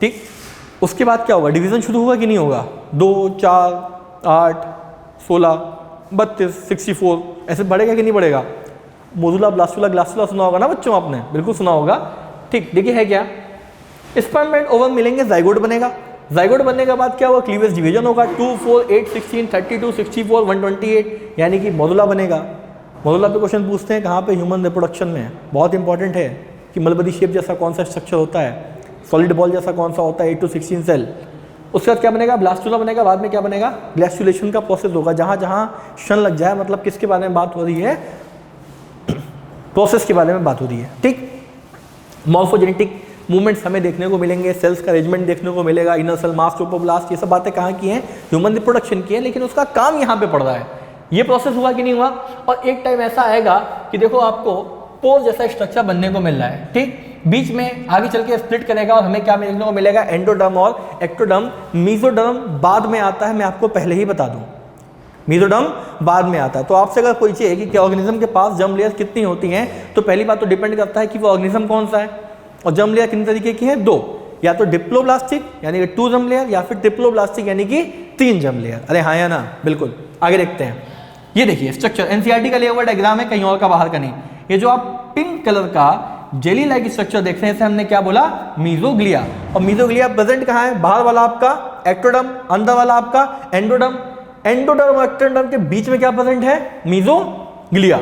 ठीक, उसके बाद क्या होगा? डिवीजन शुरू होगा कि नहीं होगा? 2, 4, 8, 16, 32, 64 ऐसे बढ़ेगा कि नहीं बढ़ेगा? मोजुला, ब्लास्टुला, ग्लास्टुला सुना होगा ना बच्चों आपने, बिल्कुल सुना होगा। ठीक, देखिए है क्या, स्पर्म एंड ओवम मिलेंगे, जाइगोट बनेगा। जाइगोट बनने के बाद क्या होगा? क्लीवेज डिवीजन होगा, 2, 4, 8, 16, 32, 64, 128, यानी कि मोजुला बनेगा। मोजुला पे क्वेश्चन पूछते हैं कहाँ पे? ह्यूमन रिप्रोडक्शन में। बहुत इंपॉर्टेंट है कि मलबरी शेप जैसा कौन सा स्ट्रक्चर होता है, सॉलिड बॉल जैसा कौन सा होता है, 8 to 16 सेल। उसके बाद क्या बनेगा? ब्लास्टुला बनेगा। बाद में क्या बनेगा? ग्लैस्टुलेशन का प्रोसेस होगा, जहाँ जहाँ क्षण लग जाए, मतलब किसके बारे में बात हो रही है? प्रोसेस के बारे में बात हो रही है। ठीक, मॉर्फोजेनेटिक मूवमेंट्स हमें देखने को मिलेंगे, सेल्स का अरेंजमेंट देखने को मिलेगा, इनर सेल मास, ट्रोपोब्लास्ट, ये सब बातें कहाँ की हैं? ह्यूमन रिप्रोडक्शन की है, लेकिन उसका काम यहाँ पे पड़ रहा है। ये प्रोसेस हुआ कि नहीं हुआ? और एक टाइम ऐसा आएगा कि देखो आपको पोर जैसा स्ट्रक्चर बनने को मिल रहा है। ठीक, बीच में आगे चल के स्प्लिट करेगा और हमें क्या देखने को मिलेगा? एंडोडर्म और एक्टोडर्म। मीजोडर्म बाद में आता है, मैं आपको पहले ही बता दूं, मीजोडर्म बाद में आता है। तो आपसे अगर पूछिए कि ऑर्गेनिज्म के पास जर्म लेयर कितनी होती हैं, तो पहली बात तो डिपेंड करता है कि वो ऑर्गेनिज्म कौन सा है, और जर्म लेयर कितने तरीके की है? 2, या तो डिप्लोब्लास्टिक यानी कि 2 जर्म लेयर, या फिर ट्रिप्लोब्लास्टिक यानी कि 3 जर्म लेयर। अरे हाँ या ना? बिल्कुल। आगे देखते हैं, ये देखिए स्ट्रक्चर एनसीईआरटी का लिया हुआ डायग्राम है, कहीं और का बाहर का नहीं। ये जो आप पिंक कलर का जेली लाइक स्ट्रक्चर देख रहे हैं, इसे हमने क्या बोला? मीजोग्लिया। और मीजोग्लिया प्रेजेंट कहाँ है? बाहर वाला आपका एक्टोडर्म, अंदर वाला आपका एंडोडर्म। एंडोडर्म और एक्टोडर्म के बीच में क्या प्रेजेंट है? मीजोग्लिया।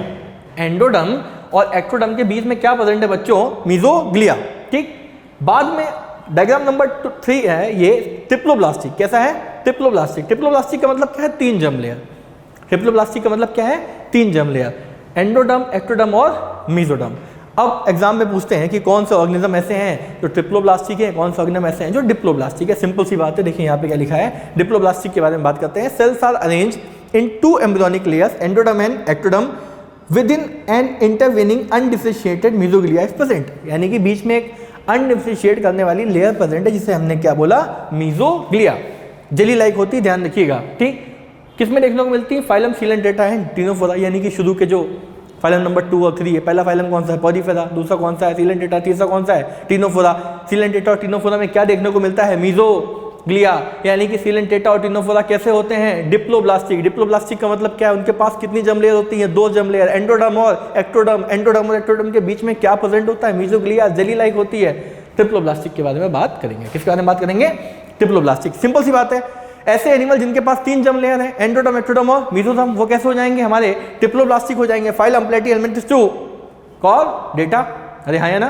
एंडोडर्म और एक्टोडर्म के बीच में क्या प्रेजेंट है बच्चों? मीजोग्लिया। ठीक, बाद में डायग्राम नंबर 3 है ये ट्रिप्लोब्लास्टिक। कैसा है? ट्रिप्लोब्लास्टिक। ट्रिप्लोब्लास्टिक का मतलब क्या है? 3 जर्म लेयर। ट्रिप्लोब्लास्टिक का मतलब क्या है? 3 जर्म लेयर, एंडोडर्म, एक्टोडर्म और मीजोडर्म। अब एग्जाम में पूछते हैं कि कौन से ऑर्गेनिज्म ऐसे हैं जो ट्रिप्लोब्लास्टिक है, कौन से ऑर्गेनिज्म ऐसे हैं जो डिप्लोब्लास्टिक है। सिंपल सी बात है, देखिए यहाँ पे क्या लिखा है, डिप्लोब्लास्टिक के बारे में बात करते हैं। Cells are arrange in 2 embryonic layers, endoderm and ectoderm, within an intervening undifferentiated mesoglea is present. यानी कि बीच में एक अनडिफरेंशिएट करने वाली लेयर प्रेजेंट है, जिसे हमने क्या बोला? मीजोग्लिया। जेली लाइक होती है, ध्यान रखिएगा। ठीक, किसमें देखने को मिलती है? फाइलम सीलेंटेटा है, टिनोफोरा, यानी कि शुरू के जो फाइलम नंबर 2 और 3 है। पहला फाइलम कौन सा है? पॉलीफेरा। दूसरा कौन सा है? सीलेंटेटा। तीसरा कौन सा है? टिनोफोरा। सीलेंटेटा और टिनोफोरा में क्या देखने को मिलता है? मीजोग्लिया। यानी कि सीलेंटेटा और टिनोफोरा कैसे होते हैं? डिप्लोब्लास्टिक। डिप्लोब्लास्टिक का मतलब क्या है? उनके पास कितनी जर्म लेयर होती है? 2 जर्म लेयर, एंडोडर्म और एक्टोडर्म। एंडोडर्म और एक्टोडर्म के बीच में क्या प्रेजेंट होता है? मीजोग्लिया, जेली लाइक होती है। ट्रिप्लोब्लास्टिक के बारे में बात करेंगे। किसके बारे में बात करेंगे? ट्रिप्लोब्लास्टिक। सिंपल सी बात है, ऐसे एनिमल जिनके पास 3 जर्म लेयर है, एंडोडर्म, एक्टोडर्म और मीजोडर्म, वो कैसे हो जाएंगे? हमारे ट्रिप्लोब्लास्टिक हो जाएंगे। Phylum Platyhelminthes 2 Chordata. अरे हाँ या ना?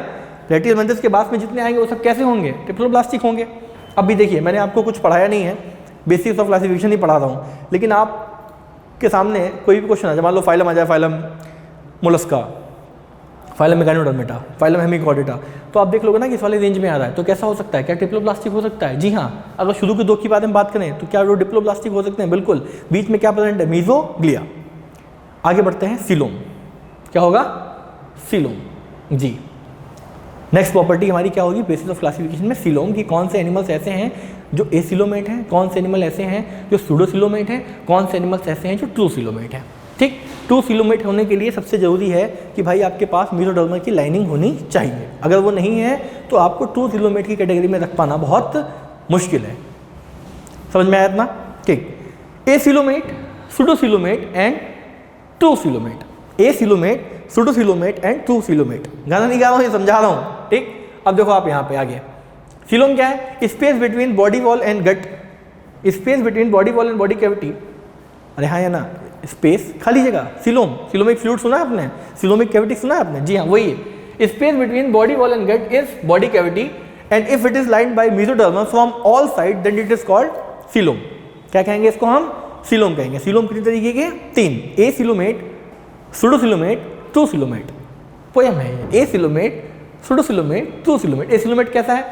प्लेटीहेलमिन्थेस के बाद में जितने आएंगे वो सब कैसे होंगे? ट्रिप्लोब्लास्टिक होंगे। अब भी देखिए, मैंने आपको कुछ पढ़ाया नहीं है, बेसिक्स ऑफ क्लासिफिकेशन ही पढ़ा रहा हूँ, लेकिन आपके सामने कोई भी क्वेश्चन आ जाए, मान लो फाइलम आ जाए, phylum Mollusca, phylum Echinodermata, phylum Hemichordata, तो आप देख लोगे ना कि इस वाले रेंज में आ रहा है। तो कैसा हो सकता है? क्या ट्रिप्लोब्लास्टिक हो सकता है? जी हाँ। अगर शुरू के 2 की बारे में बात करें तो क्या वो डिप्लोब्लास्टिक हो सकते हैं? बिल्कुल। बीच में क्या प्रेजेंट है? मीजोग्लिया। आगे बढ़ते हैं, सीलोम। क्या होगा? सीलोम। जी, नेक्स्ट प्रॉपर्टी हमारी क्या होगी बेसिस ऑफ क्लासिफिकेशन में? सीलोम की कौन से एनिमल्स ऐसे हैं जो एसिलोमेट हैं, कौन से एनिमल ऐसे हैं जो सूडोसिलोमेट हैं, कौन से एनिमल्स ऐसे हैं जो ट्रूसिलोमेट हैं। ठीक, ट्रूसिलोमेट होने के लिए सबसे जरूरी है कि भाई आपके पास मीजोडर्म की लाइनिंग होनी चाहिए। अगर वो नहीं है तो आपको ट्रूसिलोमेट की कैटेगरी में रख पाना बहुत मुश्किल है। समझ में आया इतना? ठीक, acoelomate, pseudocoelomate and true coelomate. Acoelomate, pseudocoelomate and true coelomate. गाना नहीं गा रहा हूँ, ये समझा रहा हूँ। ठीक, अब देखो आप यहाँ पे आगे, सीलोम क्या है? Space between body wall and gut, space between body wall and body cavity. अरे हाँ या ना? स्पेस, खाली जगह, सीलोम। सीलोमिक फ्लूइड सुना है आपने? सीलोमिक कैविटी सुना है आपने? जी हाँ, वही है। Space between body wall and gut is body cavity and if it is lined by mesoderm from all side then it is called coelom. क्या कहेंगे इसको हम? सीलोम कहेंगे। सीलोम कितने तरीके के? 3, एसिलोमेट, सूडोसिलोमेट, ट्रूसिलोमेट। पोयम है ये, एसिलोमेट, सूडोसिलोमेट, ट्रूसिलोमेट। एसिलोमेट कैसा है?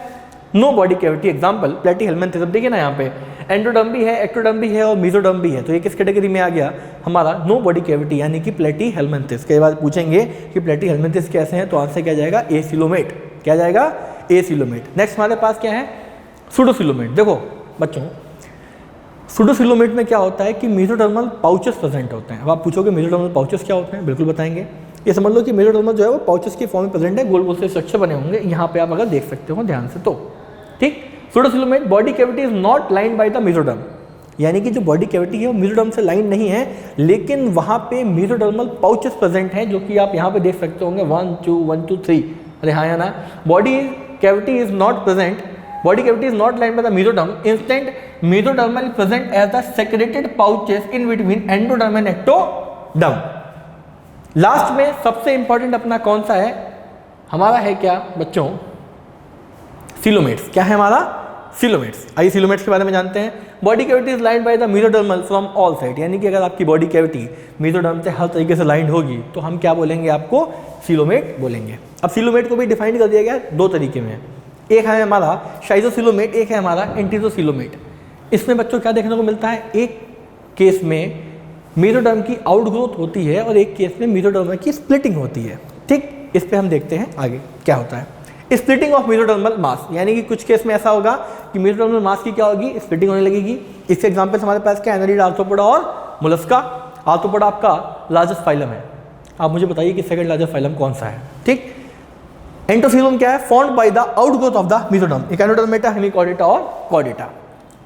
No body cavity. Example Platyhelminthes. देखिए ना यहाँ पे एंडोडर्म भी है, एक्टोडर्म भी है और मीजोडर्म भी है, तो ये किस कैटेगरी में आ गया? हमारा नो बॉडी कैविटी यानी कि प्लेटीहेलमिन्थेस। के बाद पूछेंगे कि प्लेटीहेलमिन्थेस कैसे हैं, तो आंसर क्या जाएगा? एसिलोमेट। क्या जाएगा? एसिलोमेट। नेक्स्ट हमारे पास क्या है? सूडोसिलोमेट। देखो बच्चों, सूडोसिलोमेट में क्या होता है कि मेसोडर्मल पाउचेस प्रेजेंट होते हैं। अब आप पूछोगे मेसोडर्मल पाउचेस क्या होते हैं? बिल्कुल बताएंगे। ये समझ लो कि मेसोडर्मल जो है वो पाउचेस के फॉर्म में प्रेजेंट है, गोल गोल से स्ट्रक्चर बने होंगे। यहाँ पे आप अगर देख सकते हो ध्यान से तो। ठीक, pseudocoelomate body cavity is not lined by the mesoderm. यानी कि जो बॉडी कैविटी है वो मेसोडर्म से लाइन नहीं है, लेकिन वहाँ पे मेसोडर्मल पाउचेस प्रेजेंट हैं, जो कि आप यहाँ पे देख सकते होंगे 1 2 3। अरे हाँ या ना? Body cavity is not present, body cavity is not lined by the mesoderm. Instead, mesodermal is present as the secreted pouches in between endoderm and ectoderm. Last में सबसे इंपॉर्टेंट अपना कौन सा है? हमारा है क्या बच्चों? सीलोमेट्स। क्या है हमारा? सीलोमेट्स। आइए सीलोमेट्स के बारे में जानते हैं। Body cavity is lined by the mesodermal from all side, यानी कि अगर आपकी बॉडी कैविटी मेसोडर्म से हर तरीके से लाइंड होगी तो हम क्या बोलेंगे? आपको सीलोमेट बोलेंगे। अब सीलोमेट को भी डिफाइन कर दिया गया दो तरीके में, एक है हमारा शाइजोसीलोमेट, एक है हमारा एंटीजोसीलोमेट। इसमें बच्चों क्या देखने को मिलता है? एक केस में मेसोडर्म की आउटग्रोथ होती है और एक केस में मेसोडर्म की स्प्लिटिंग होती है। ठीक, इस पे हम देखते हैं आगे क्या होता है। स्प्लिटिंग ऑफ मेसोडर्मल मास, यानी कि कुछ केस में ऐसा होगा कि मेसोडर्मल मास की क्या होगी? स्प्लिटिंग होने लगेगी। इसके एग्जांपल्स हमारे पास क्या है? एनालिड, आर्थ्रोपोडा और मोलस्का। आर्थ्रोपोडा आपका लार्जेस्ट फाइलम है, आप मुझे बताइए कि सेकंड लार्जेस्ट फाइलम कौन सा है? ठीक। एंटोफिलम क्या है? Formed by the outgrowth of the mesoderm, Echinodermata, Hemichordata और कॉर्डेटा।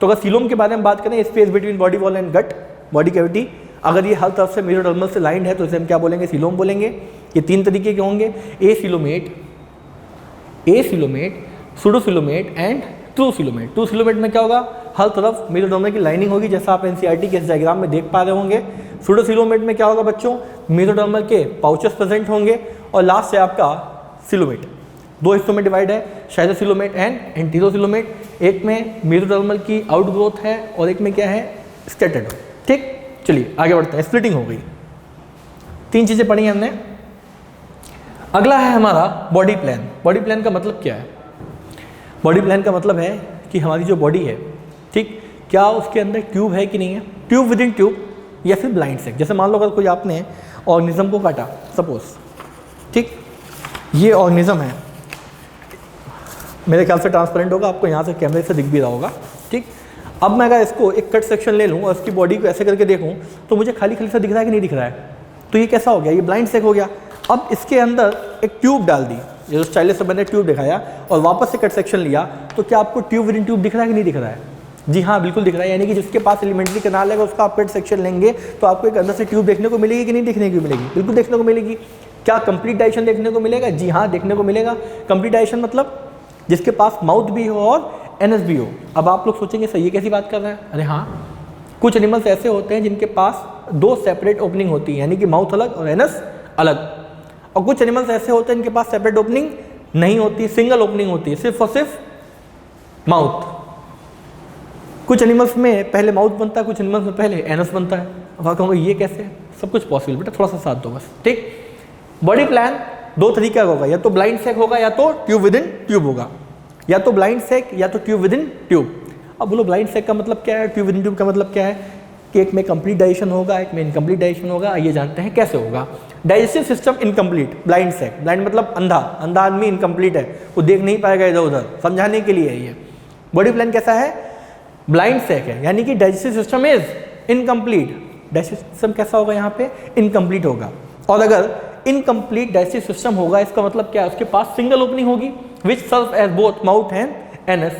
तो अगर सीलोम के बारे में बात करें, space between body wall and gut, body cavity, अगर ये हर तरफ से मेसोडर्मल से लाइंड है तो इसे हम क्या बोलेंगे? सीलोम बोलेंगे। ये तीन तरीके के होंगे, acoelomate, pseudocoelomate and true coelomate. True coelomate में क्या होगा? हर तरफ मेसोडर्मल की लाइनिंग होगी, जैसा आप एनसीईआरटी के इस डायग्राम में देख पा रहे होंगे। सूडोसीलोमेट में क्या होगा बच्चों? मेसोडर्मल के पाउचेस प्रेजेंट होंगे। और लास्ट से आपका सीलोमेट दो हिस्सों में डिवाइड है, शाइजोसीलोमेट एंड एंटीरोसीलोमेट। एक में मेसोडर्मल की आउटग्रोथ है और एक में क्या है? स्कैटर्ड। ठीक, चलिए आगे बढ़ते हैं। स्प्लिटिंग हो गई, तीन चीजें पढ़ी हमने। अगला है हमारा बॉडी प्लान। बॉडी प्लान का मतलब क्या है? बॉडी प्लान का मतलब है कि हमारी जो बॉडी है, ठीक, क्या उसके अंदर ट्यूब है कि नहीं है? ट्यूब विद इन ट्यूब या फिर ब्लाइंड सेक। जैसे मान लो अगर कोई आपने ऑर्गेनिज्म को काटा, सपोज, ठीक, ये ऑर्गेनिज्म है, मेरे ख्याल से ट्रांसपेरेंट होगा, आपको यहाँ से कैमरे से दिख भी रहा होगा। ठीक, अब मैं अगर इसको एक कट सेक्शन ले लूँ और इसकी बॉडी को ऐसे करके देखूँ तो मुझे खाली खाली सा दिख रहा है कि नहीं दिख रहा है? तो ये कैसा हो गया? ये ब्लाइंड सेक हो गया। अब इसके अंदर एक ट्यूब डाल दी, ये जो स्टाइलिश से मैंने ट्यूब दिखाया और वापस से कट सेक्शन लिया, तो क्या आपको ट्यूब विद इन ट्यूब दिख रहा है कि नहीं दिख रहा है? जी हाँ, बिल्कुल दिख रहा है। यानी कि जिसके पास एलिमेंट्री कैनाल है उसका आप कट सेक्शन लेंगे तो आपको एक अंदर से ट्यूब देखने को मिलेगी कि नहीं देखने को मिलेगी? बिल्कुल देखने को मिलेगी। क्या कंप्लीट डाइजेशन देखने को मिलेगा? जी हाँ, देखने को मिलेगा। कंप्लीट डाइजेशन मतलब जिसके पास माउथ भी हो और एनस भी हो। अब आप लोग सोचेंगे सर ये कैसी बात कर रहे हैं? अरे हाँ, कुछ एनिमल्स ऐसे होते हैं जिनके पास दो सेपरेट ओपनिंग होती है, यानी कि माउथ अलग और एनस अलग। और कुछ एनिमल्स ऐसे होते हैं जिनके पास सेपरेट ओपनिंग नहीं होती, सिंगल ओपनिंग होती है, सिर्फ और सिर्फ माउथ। कुछ एनिमल्स में पहले माउथ बनता है, कुछ एनिमल्स में पहले एनस बनता है। अब आप कहोगे ये कैसे? सब कुछ पॉसिबल, बेटा थोड़ा सा साथ दो बस। ठीक, बॉडी प्लान दो तरीके का होगा, या तो ब्लाइंड सेक होगा या तो ट्यूब विद इन ट्यूब होगा, या तो ब्लाइंड सेक या तो ट्यूब विद इन ट्यूब। अब बोलो ब्लाइंड सेक का मतलब क्या है, ट्यूब विद इन ट्यूब का मतलब क्या है? कि एक में कंप्लीट डाइजेशन होगा, एक में इनकम्प्लीट डाइजेशन होगा। आइए जानते हैं कैसे होगा। डाइजेस्टिव सिस्टम इनकम्प्लीट, ब्लाइंड सेक। ब्लाइंड मतलब अंधा, अंधा आदमी इनकम्प्लीट है, वो देख नहीं पाएगा इधर उधर, समझाने के लिए है ये। बॉडी प्लान कैसा है? ब्लाइंड सेक है, यानी कि digestive system is incomplete. Digestive system कैसा होगा? यहाँ पे इनकम्प्लीट होगा। और अगर इनकम्प्लीट डाइजेस्टिव सिस्टम होगा, इसका मतलब क्या है? उसके पास सिंगल ओपनिंग होगी which serve as both mouth and anus,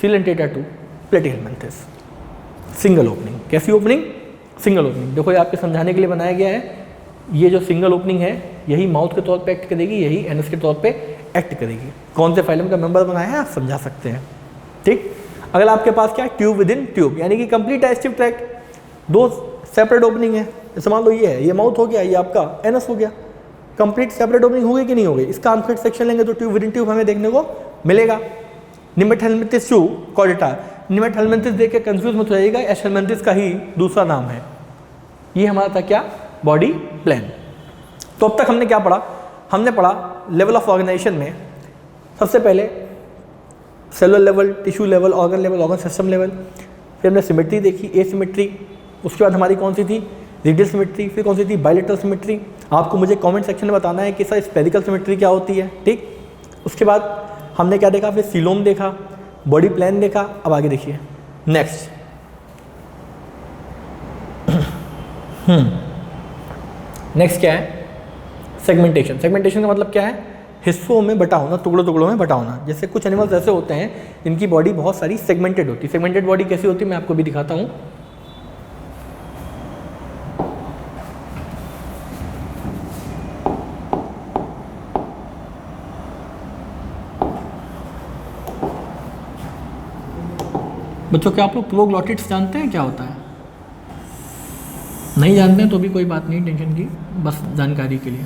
Coelenterata to Platyhelminthes. Single opening, कैसी ओपनिंग? Single opening. देखो ये आपके समझाने के लिए बनाया गया है। ये जो सिंगल ओपनिंग है यही माउथ के तौर पे एक्ट करेगी, यही एनस के तौर पे एक्ट करेगी। कौन से फाइलम का मेंबर बनाया है आप समझा सकते हैं। ठीक, अगर आपके पास क्या है? ट्यूब विद इन ट्यूब, यानी कि कंप्लीट डाइजेस्टिव ट्रैक्ट, दो सेपरेट ओपनिंग है। जैसे मान लो ये है, ये माउथ हो गया, ये आपका एनस हो गया। कंप्लीट सेपरेट ओपनिंग होगी कि नहीं होगी? इसका हम कट सेक्शन लेंगे तो ट्यूब विद इन ट्यूब हमें देखने को मिलेगा। निमेटहेलमिन्थेस टू कॉर्डेटा। निमेटहेलमिन्थेस देख के कंफ्यूज मत हो जाइएगा, एशहेलमिन्थेस का ही दूसरा नाम है। ये हमारा था क्या? Body plan. तो अब तक हमने क्या पढ़ा? हमने पढ़ा लेवल ऑफ ऑर्गेनाइजेशन में सबसे पहले cellular level, tissue level, organ level, organ system level. फिर हमने सिमेट्री देखी, एसिमेट्री। उसके बाद हमारी कौन सी थी? Radial symmetry. फिर कौन सी थी? Bilateral symmetry. आपको मुझे कमेंट सेक्शन में बताना है कि सर स्फेरिकल सिमेट्री क्या होती है। ठीक, उसके बाद हमने क्या देखा? फिर सीलोम देखा, बॉडी प्लान देखा। अब आगे देखिए नेक्स्ट। नेक्स्ट क्या है? सेगमेंटेशन। सेगमेंटेशन का मतलब क्या है? हिस्सों में बटा होना, टुकड़ों टुकड़ों में बटा होना। जैसे कुछ एनिमल्स ऐसे होते हैं जिनकी बॉडी बहुत सारी सेगमेंटेड होती है। सेगमेंटेड बॉडी कैसी होती है मैं आपको भी दिखाता हूँ। बच्चों क्या आप लोग प्रोग्लॉटिड्स जानते हैं क्या होता है? नहीं जानते हैं तो भी कोई बात नहीं, टेंशन की, बस जानकारी के लिए।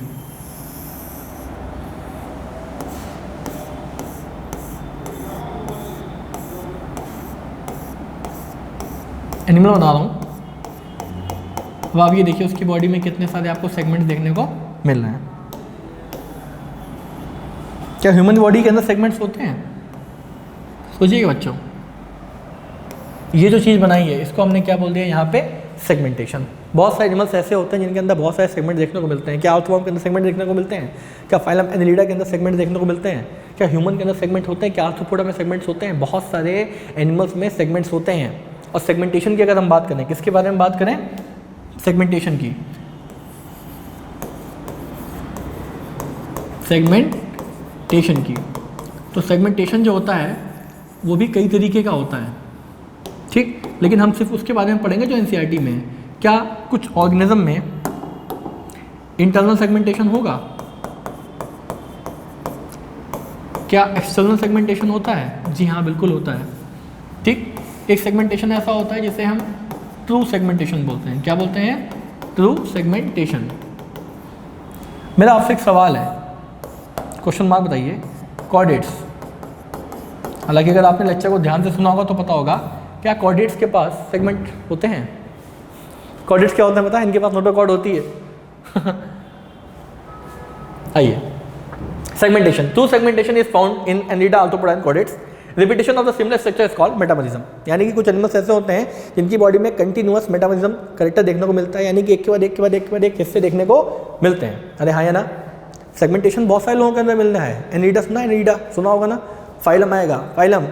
एनिमल बना रहा हूँ। अब आप ये देखिए उसकी बॉडी में कितने सारे आपको सेगमेंट देखने को मिल रहे हैं। क्या ह्यूमन बॉडी के अंदर सेगमेंट्स होते हैं? सोचिएगा बच्चों, ये जो चीज़ बनाई है इसको हमने क्या बोल दिया यहाँ पे? सेगमेंटेशन। बहुत सारे एनिमल्स ऐसे होते हैं जिनके अंदर बहुत सारे सेगमेंट देखने को मिलते हैं। क्या आर्थ्रोपॉड के अंदर सेगमेंट देखने को मिलते हैं? क्या फाइलम एनिलिडा के अंदर सेगमेंट देखने को मिलते हैं? क्या ह्यूमन के अंदर सेगमेंट होते हैं? क्या आर्थ्रोपोडा में सेगमेंट्स होते हैं? बहुत सारे एनिमल्स में सेगमेंट्स होते हैं। और सेगमेंटेशन की अगर हम बात करें, किसके बारे में बात करें? सेगमेंटेशन की। सेगमेंटेशन की। तो सेगमेंटेशन जो होता है वो भी कई तरीके का होता है, ठीक, लेकिन हम सिर्फ उसके बारे में पढ़ेंगे जो एनसीईआरटी में है। क्या कुछ ऑर्गेनिज्म में इंटरनल सेगमेंटेशन होगा? क्या एक्सटर्नल सेगमेंटेशन होता है? जी हाँ, बिल्कुल होता है। ठीक, एक सेगमेंटेशन ऐसा होता है जिसे हम ट्रू सेगमेंटेशन बोलते हैं। क्या बोलते हैं? True segmentation. मेरा आपसे एक सवाल है, क्वेश्चन मार्क बताइए। कॉर्डेट्स, हालांकि अगर आपने लेक्चर को ध्यान से सुना होगा तो पता होगा, क्या कॉर्डेट्स के पास सेगमेंट होते हैं? कॉर्डेट्स क्या होते हैं पता है? इनके पास नोटोकॉर्ड होती है। आइए, segmentation. True segmentation is found in Annelida, arthropoda and chordates. Repetition of the similar structure is called metabolism. यानी कि कुछ एनिमल्स ऐसे होते हैं जिनकी बॉडी में कंटिन्यूअस मेटाबॉलिज्म कैरेक्टर देखने को मिलता है, यानी कि एक के बाद एक के बाद एक के बाद एक हिस्से देखने को मिलते हैं। अरे हाँ या ना? सेगमेंटेशन बहुत सारे लोगों के अंदर मिलना है। एनिलिडा सुना? एनिलिडा सुना होगा ना? फाइलम आएगा, phylum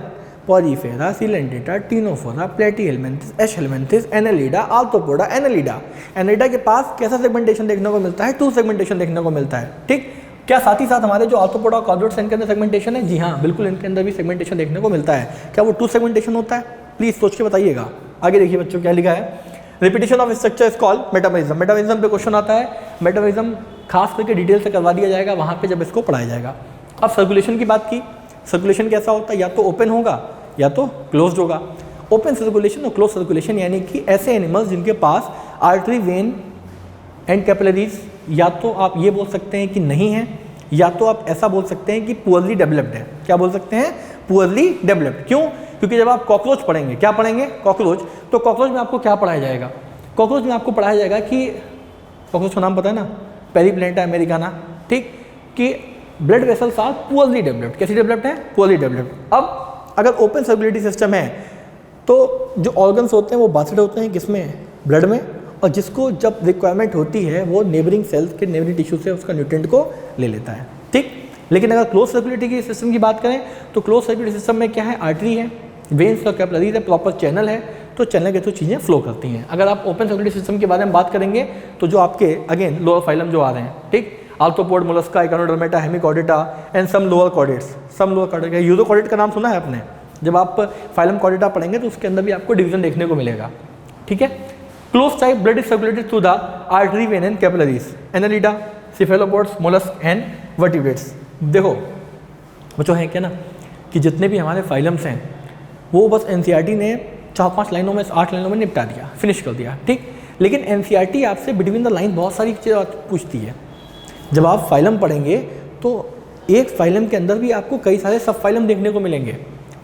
Porifera, Coelenterata, Ctenophora, Platyhelminthes, Aschelminthes, Annelida, Arthropoda, Annelida. Annelida के पास कैसा सेगमेंटेशन देखने को मिलता है? ट्रू सेगमेंटेशन देखने को मिलता है। ठीक, क्या साथ ही साथ हमारे जो आर्थ्रोपोडा और कॉर्डेट्स इनके अंदर सेगमेंटेशन है? जी हाँ, बिल्कुल, इनके अंदर भी सेगमेंटेशन देखने को मिलता है। क्या वो ट्रू सेगमेंटेशन होता है? प्लीज सोच के बताइएगा। आगे देखिए बच्चों क्या लिखा है। Repetition of structure is called metabolism. Metabolism पे क्वेश्चन आता है। मेटाबॉलिज्म खास करके डिटेल से करवा दिया जाएगा वहाँ पे जब इसको पढ़ाया जाएगा। अब सर्कुलेशन की बात की। सर्कुलेशन कैसा होता है? या तो ओपन होगा या तो क्लोज्ड होगा। ओपन सर्कुलेशन और क्लोज सर्कुलेशन यानी कि ऐसे एनिमल्स जिनके पास आर्टरी, वेन एंड कैपिलरीज या तो आप ये बोल सकते हैं कि नहीं है, या तो आप ऐसा बोल सकते हैं कि पुअरली डेवलप्ड है। क्या बोल सकते हैं? Poorly developed. क्यों? क्योंकि जब आप कॉकरोच पढ़ेंगे, क्या पढ़ेंगे? कॉकरोच। तो कॉकरोच में आपको क्या पढ़ाया जाएगा? कॉकरोच में आपको पढ़ाया जाएगा कि कॉकरोच का नाम पता है ना? Periplaneta americana. ठीक, कि blood vessels are poorly developed. कैसी डेवलप्ड है? Poorly developed. अब अगर ओपन सर्कुलेटरी सिस्टम है तो जो ऑर्गन्स होते हैं वो बास्टेड होते हैं किसमें? ब्लड में। और जिसको जब रिक्वायरमेंट होती है वो नेबरिंग सेल्स के नेबरिंग टिश्यू से उसका न्यूट्रिएंट को ले लेता है। ठीक, लेकिन अगर क्लोज सर्कुलेटरी सिस्टम की बात करें तो क्लोज सर्कुलेटरी सिस्टम में क्या है? आर्टरी है, वेन्स और कैपिलरीज है, प्रॉपर चैनल है, तो चैनल के थ्रू चीज़ें फ्लो करती हैं। अगर आप ओपन सर्कुलेटरी सिस्टम के बारे में बात करेंगे तो जो आपके अगेन लोअर फाइलम जो आ रहे हैं, ठीक, arthropod, Mollusca, Echinodermata, Hemichordata and some lower chordates. Some lower chordate, urochordate का नाम सुना है आपने? जब आप फाइलम कॉर्डेटा पढ़ेंगे तो उसके अंदर भी आपको डिवीजन देखने को मिलेगा। ठीक है, close type blood is circulated through the artery, vein and capillaries. Annelida, cephalopods, mollusc and vertebrates. देखो बच्चों है क्या ना कि जितने भी हमारे फाइलम्स हैं वो बस एनसीईआरटी ने 4-5 लाइनों में 8 लाइनों में निपटा दिया, फिनिश कर दिया। ठीक, लेकिन एनसीईआरटी आपसे बिटवीन द लाइन बहुत सारी चीज़ें पूछती है। जब आप फाइलम पढ़ेंगे तो एक फाइलम के अंदर भी आपको कई सारे सब फाइलम देखने को मिलेंगे,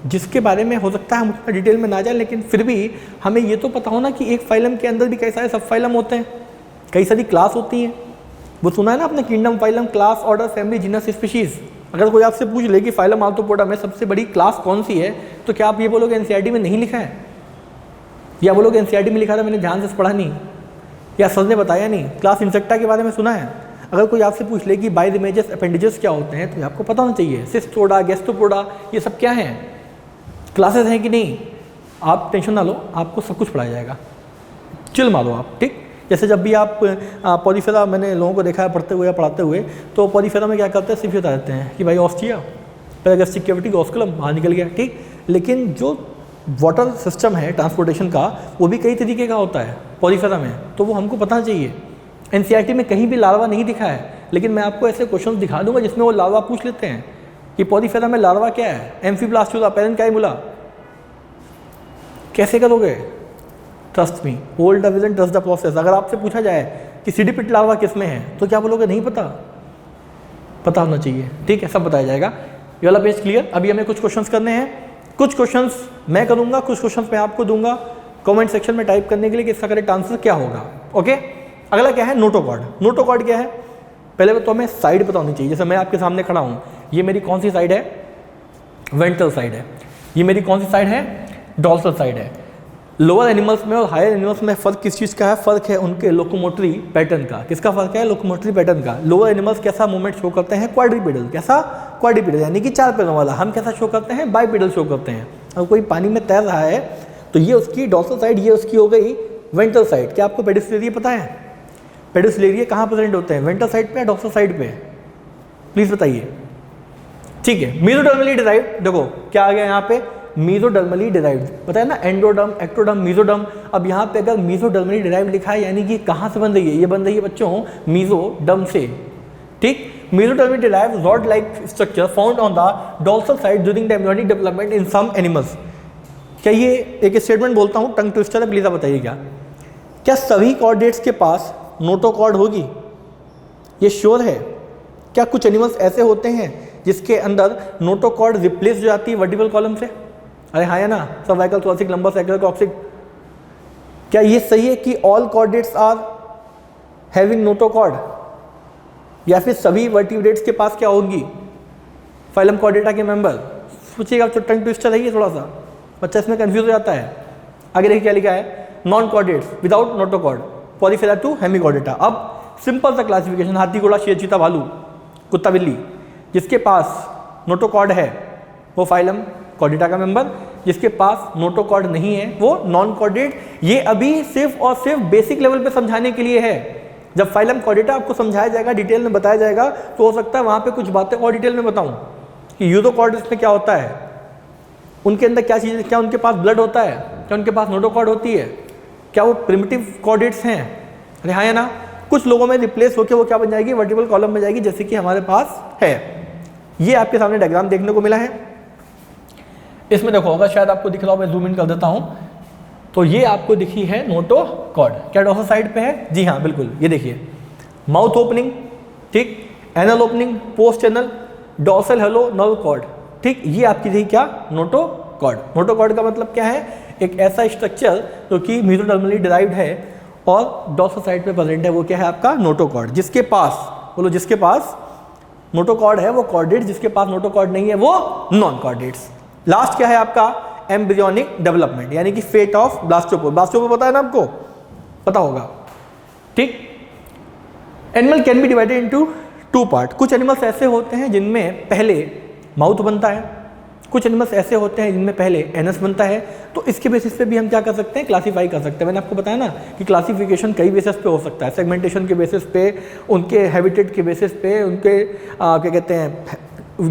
जिसके बारे में हो सकता है हम उतना डिटेल में ना जाए, लेकिन फिर भी हमें ये तो पता हो ना कि एक फाइलम के अंदर भी कई सारे सब फाइलम होते हैं, कई सारी क्लास होती हैं। वो सुना है ना आपने? Kingdom, phylum, class, order, family, genus, species. अगर कोई आपसे पूछ ले कि फाइलम आर्थ्रोपोडा में सबसे बड़ी क्लास कौन सी है, तो क्या आप ये बोलोगे एनसीईआरटी में नहीं लिखा है? या बोलोगे एनसीईआरटी में लिखा था, मैंने ध्यान से पढ़ा नहीं, या सर ने बताया नहीं? क्लास इंसेक्टा के बारे में सुना है? अगर कोई आपसे पूछ ले कि बाइरेमेजस अपेंडेजेस क्या होते हैं, तो आपको पता होना चाहिए। सिस्टोडा, गैस्ट्रोपोडा, ये सब क्या हैं? क्लासेस हैं कि नहीं? आप टेंशन ना लो, आपको सब कुछ पढ़ाया जाएगा, चिल मारो आप। ठीक, जैसे जब भी आप पॉलीफेरा, मैंने लोगों को देखा है पढ़ते हुए या पढ़ाते हुए, तो पॉलीफेरा में क्या करते हैं, सिर्फ बता देते हैं कि भाई ऑस्ट्रिया पैरागास्टिक कैविटी ऑस्कुलम बाहर निकल गया, ठीक। लेकिन जो वाटर सिस्टम है ट्रांसपोर्टेशन का, वो भी कई तरीके का होता है पॉलीफेरा में, तो वो हमको पता चाहिए। एनसीईआरटी में कहीं भी लार्वा नहीं दिखा है, लेकिन मैं आपको ऐसे क्वेश्चन दिखा दूंगा जिसमें वो लार्वा पूछ लेते हैं कि पॉलीफेरा में लार्वा क्या है, एम्फीब्लास्टुला, पेरेन्काइमुला, कैसे करोगे? Trust me, hold the vision, trust the process. अगर आपसे पूछा जाए कि सीडीपिट लार्वा किस में है, तो क्या बोलोगे? नहीं पता, पता होना चाहिए, ठीक है, सब बताया जाएगा। ये वाला पेज क्लियर। अभी हमें कुछ क्वेश्चंस करने हैं, कुछ क्वेश्चंस मैं करूंगा, कुछ क्वेश्चंस मैं आपको दूंगा कमेंट सेक्शन में टाइप करने के लिए कि इसका करेक्ट आंसर क्या होगा। ओके, अगला क्या है? नोटोकॉर्ड। नोटोकॉर्ड क्या है? पहले तो हमें साइड पता होनी चाहिए। जैसे मैं आपके सामने खड़ा हूँ, ये मेरी कौन सी साइड है? वेंट्रल साइड है। ये मेरी कौन सी साइड है? डॉर्सल साइड है। लोअर एनिमल्स में और हायर एनिमल्स में फ़र्क किस चीज़ का है? फ़र्क है उनके लोकोमोटरी पैटर्न का। किसका फ़र्क है? लोकोमोटरी पैटर्न का। लोअर एनिमल्स कैसा मूवमेंट शो करते हैं? क्वाड्रीपेडल। कैसा? क्वाड्रीपेडल, यानी कि 4 पैरों वाला। हम कैसा शो करते हैं? बाइपेडल शो करते हैं। अगर कोई पानी में तैर रहा है तो ये उसकी डॉर्सल साइड, ये उसकी हो गई वेंट्रल साइड। क्या आपको पेडिसिलेरिया पता है? पेडिसिलेरिया कहाँ प्रेजेंट होते हैं? वेंट्रल साइड पे या डॉर्सल साइड पे? प्लीज़ बताइए। ठीक है, मेसोडर्मली डिराइव्ड। देखो क्या आ गया यहाँ पे? मेसोडर्मली डिराइव्ड। पता है ना, एंडोडर्म, एक्टोडर्म, मेसोडर्म। अब यहाँ पे अगर मेसोडर्मली डिराइव्ड लिखा है, यानी कि कहाँ से बन रही है? ये बन रही है बच्चों मेसोडर्म से, ठीक। Mesodermally derived rod like structure found on the dorsal side during the embryonic development in some animals. क्या ये एक स्टेटमेंट बोलता हूँ, टंग ट्विस्टर है, प्लीज आप बताइए क्या सभी कॉर्डेट्स के पास नोटोकॉर्ड होगी? ये श्योर है? क्या कुछ एनिमल्स ऐसे होते हैं जिसके अंदर नोटोकॉर्ड रिप्लेस हो जाती है वर्टिकल कॉलम से? अरे हाँ, है ना, cervical, thoracic, lumbar, sacral, coccygeal. क्या ये सही है कि all chordates are having notochord, या फिर सभी वर्टिब्रेट्स के पास क्या होगी? फाइलम कॉर्डेटा के मेंबर। सोचिएगा, तो टंग ट्विस्टर है ये, थोड़ा सा बच्चा इसमें कंफ्यूज हो जाता है। आगे देखिए क्या लिखा है? Non chordates without notochord, Porifera to Hemichordata. अब सिंपल सा क्लासिफिकेशन, हाथी, घोड़ा, शेर, चीता, भालू, कुत्ता, बिल्ली। जिसके पास नोटोकॉर्ड है वो फाइलम कॉर्डेटा का मेंबर, जिसके पास नोटोकॉर्ड नहीं है वो नॉन कॉर्डेट। ये अभी सिर्फ और सिर्फ बेसिक लेवल पे समझाने के लिए है। जब फाइलम कॉर्डेटा आपको समझाया जाएगा, डिटेल में बताया जाएगा, तो हो सकता है वहाँ पे कुछ बातें और डिटेल में बताऊँ कि यूरोकॉर्डेट्स में क्या होता है, उनके अंदर क्या चीज़ें, क्या उनके पास ब्लड होता है, क्या उनके पास नोटोकॉर्ड होती है, क्या वो प्रिमिटिव कॉर्डेट्स हैं? अरे हाँ, है ना। कुछ लोगों में रिप्लेस होकर वो क्या बन जाएगी? वर्टिकल कॉलम में जाएगी, जैसे कि हमारे पास है। ये आपके सामने डायग्राम देखने को मिला है। इसमें देखो, अगर शायद आपको दिख रहा हो, मैं जूम इन कर देता हूँ, तो ये आपको दिखी है नोटोकॉर्ड। क्या डॉर्सल साइड पे है? जी हाँ, बिल्कुल। ये देखिए, माउथ ओपनिंग, ठीक, anal opening, post anal, dorsal hollow nerve cord, ठीक। ये आपकी थी क्या? नोटोकॉर्ड। नोटोकॉर्ड का मतलब क्या है? एक ऐसा स्ट्रक्चर जो कि मेसोडर्मली डिराइव्ड है और डॉर्सल साइड पे प्रेजेंट है, वो क्या है आपका? नोटोकॉर्ड। जिसके पास, बोलो, जिसके पास नोटोकॉर्ड है वो कॉर्डेट, जिसके पास नोटोकॉर्ड नहीं है वो नॉन कॉर्डेट्स। लास्ट क्या है आपका? एम्ब्रियोनिक डेवलपमेंट, यानी कि फेट ऑफ ब्लास्टोपोर। ब्लास्टोपोर पता है ना आपको? पता होगा, ठीक। Animal can be divided into 2 part. कुछ एनिमल्स ऐसे होते हैं जिनमें पहले माउथ बनता है, कुछ एनिमल्स ऐसे होते हैं जिनमें पहले एनस बनता है। तो इसके बेसिस पे भी हम क्या कर सकते हैं? क्लासीफाई कर सकते हैं। मैंने आपको बताया ना कि क्लासिफिकेशन कई बेसिस पे हो सकता है, सेगमेंटेशन के बेसिस पे, उनके हैबिटेट के बेसिस पे, उनके क्या कहते हैं,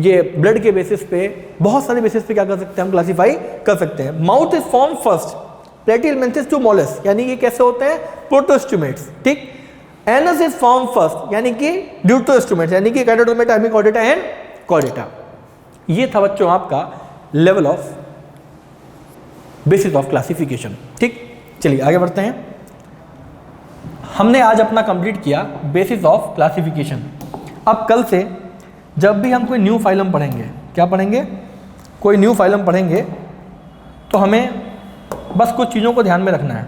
ये ब्लड के बेसिस पे, बहुत सारे बेसिस पे क्या कर सकते हैं? हम क्लासीफाई कर सकते हैं। Mouth is form first, Platyhelminthes to mollusc, यानी ये कैसे होते हैं? प्रोटोस्टोमेट्स, ठीक। एनस इज फॉर्म फर्स्ट, यानी कि ड्यूटोस्टोमेट्स, यानी कि कैटाटोमेटा, हेमीकॉर्डेटा एंड कॉर्डेटा। ये था बच्चों आपका level of basis of classification, ठीक। चलिए आगे बढ़ते हैं। हमने आज अपना कंप्लीट किया बेसिस ऑफ क्लासिफिकेशन। अब कल से जब भी हम कोई न्यू फाइलम पढ़ेंगे, क्या पढ़ेंगे? कोई न्यू फाइलम पढ़ेंगे, तो हमें बस कुछ चीज़ों को ध्यान में रखना है।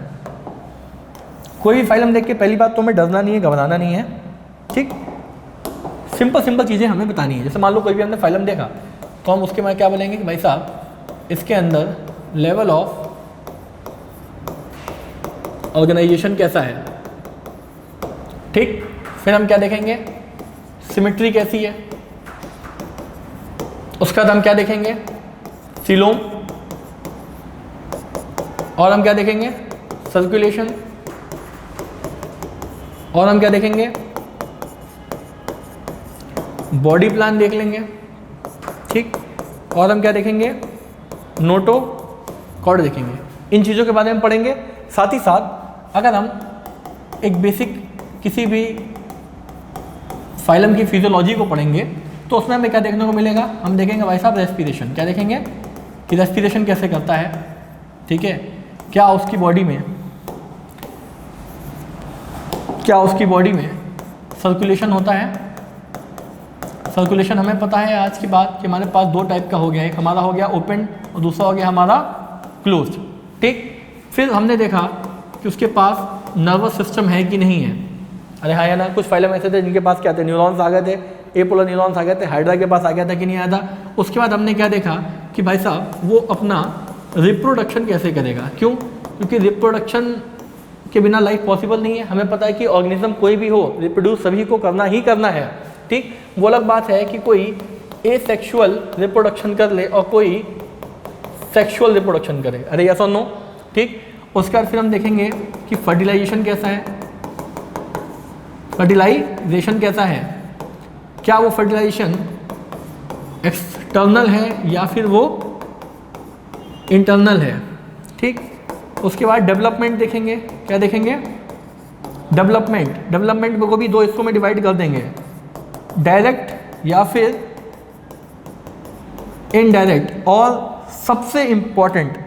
कोई भी फाइलम देख के पहली बात तो हमें डरना नहीं है, घबराना नहीं है, ठीक। सिंपल चीज़ें हमें बतानी है। जैसे मान लो कोई भी हमने फाइलम देखा, तो हम उसके बाद क्या बोलेंगे कि भाई साहब इसके अंदर लेवल ऑफ ऑर्गेनाइजेशन कैसा है, ठीक। फिर हम क्या देखेंगे? सिमेट्री कैसी है। उसके बाद हम क्या देखेंगे? सीलोम। और हम क्या देखेंगे? सर्कुलेशन। और हम क्या देखेंगे, बॉडी प्लान देख लेंगे, ठीक। और हम क्या देखेंगे, नोटोकॉर्ड देखेंगे। इन चीज़ों के बारे में पढ़ेंगे। साथ ही साथ अगर हम एक बेसिक किसी भी फाइलम की फिजियोलॉजी को पढ़ेंगे तो उसमें हमें क्या देखने को मिलेगा, हम देखेंगे भाई साहब रेस्पिरेशन। क्या देखेंगे कि रेस्पिरेशन कैसे करता है, ठीक है। क्या उसकी बॉडी में सर्कुलेशन होता है। सर्कुलेशन हमें पता है आज की बात कि हमारे पास दो टाइप का हो गया, एक हमारा हो गया ओपन और दूसरा हो गया हमारा क्लोज्ड, ठीक। फिर हमने देखा कि उसके पास नर्वस सिस्टम है कि नहीं है। अरे हाँ या ना, कुछ फाइलम ऐसे थे जिनके पास क्या थे, न्यूरॉन्स आ गए थे, एपोलर न्यूरॉन्स आ गए थे, हाइड्रा के पास आ गया था कि नहीं आया था। उसके बाद हमने क्या देखा कि भाई साहब वो अपना रिप्रोडक्शन कैसे करेगा। क्यों? क्योंकि रिप्रोडक्शन के बिना लाइफ पॉसिबल नहीं है। हमें पता है कि ऑर्गेनिज्म कोई भी हो, रिप्रोड्यूस सभी को करना ही करना है, ठीक। वो अलग बात है कि कोई एसेक्सुअल रिप्रोडक्शन कर ले और कोई सेक्सुअल रिप्रोडक्शन करे। अरे यस और नो, ठीक। उसके बाद फिर हम देखेंगे कि फर्टिलाइजेशन कैसा है, फर्टिलाइजेशन कैसा है, क्या वो फर्टिलाइजेशन एक्सटर्नल है या फिर वो इंटरनल है, ठीक। उसके बाद डेवलपमेंट देखेंगे। क्या देखेंगे? डेवलपमेंट को भी दो हिस्सों में डिवाइड कर देंगे, डायरेक्ट या फिर इनडायरेक्ट। और सबसे इंपॉर्टेंट,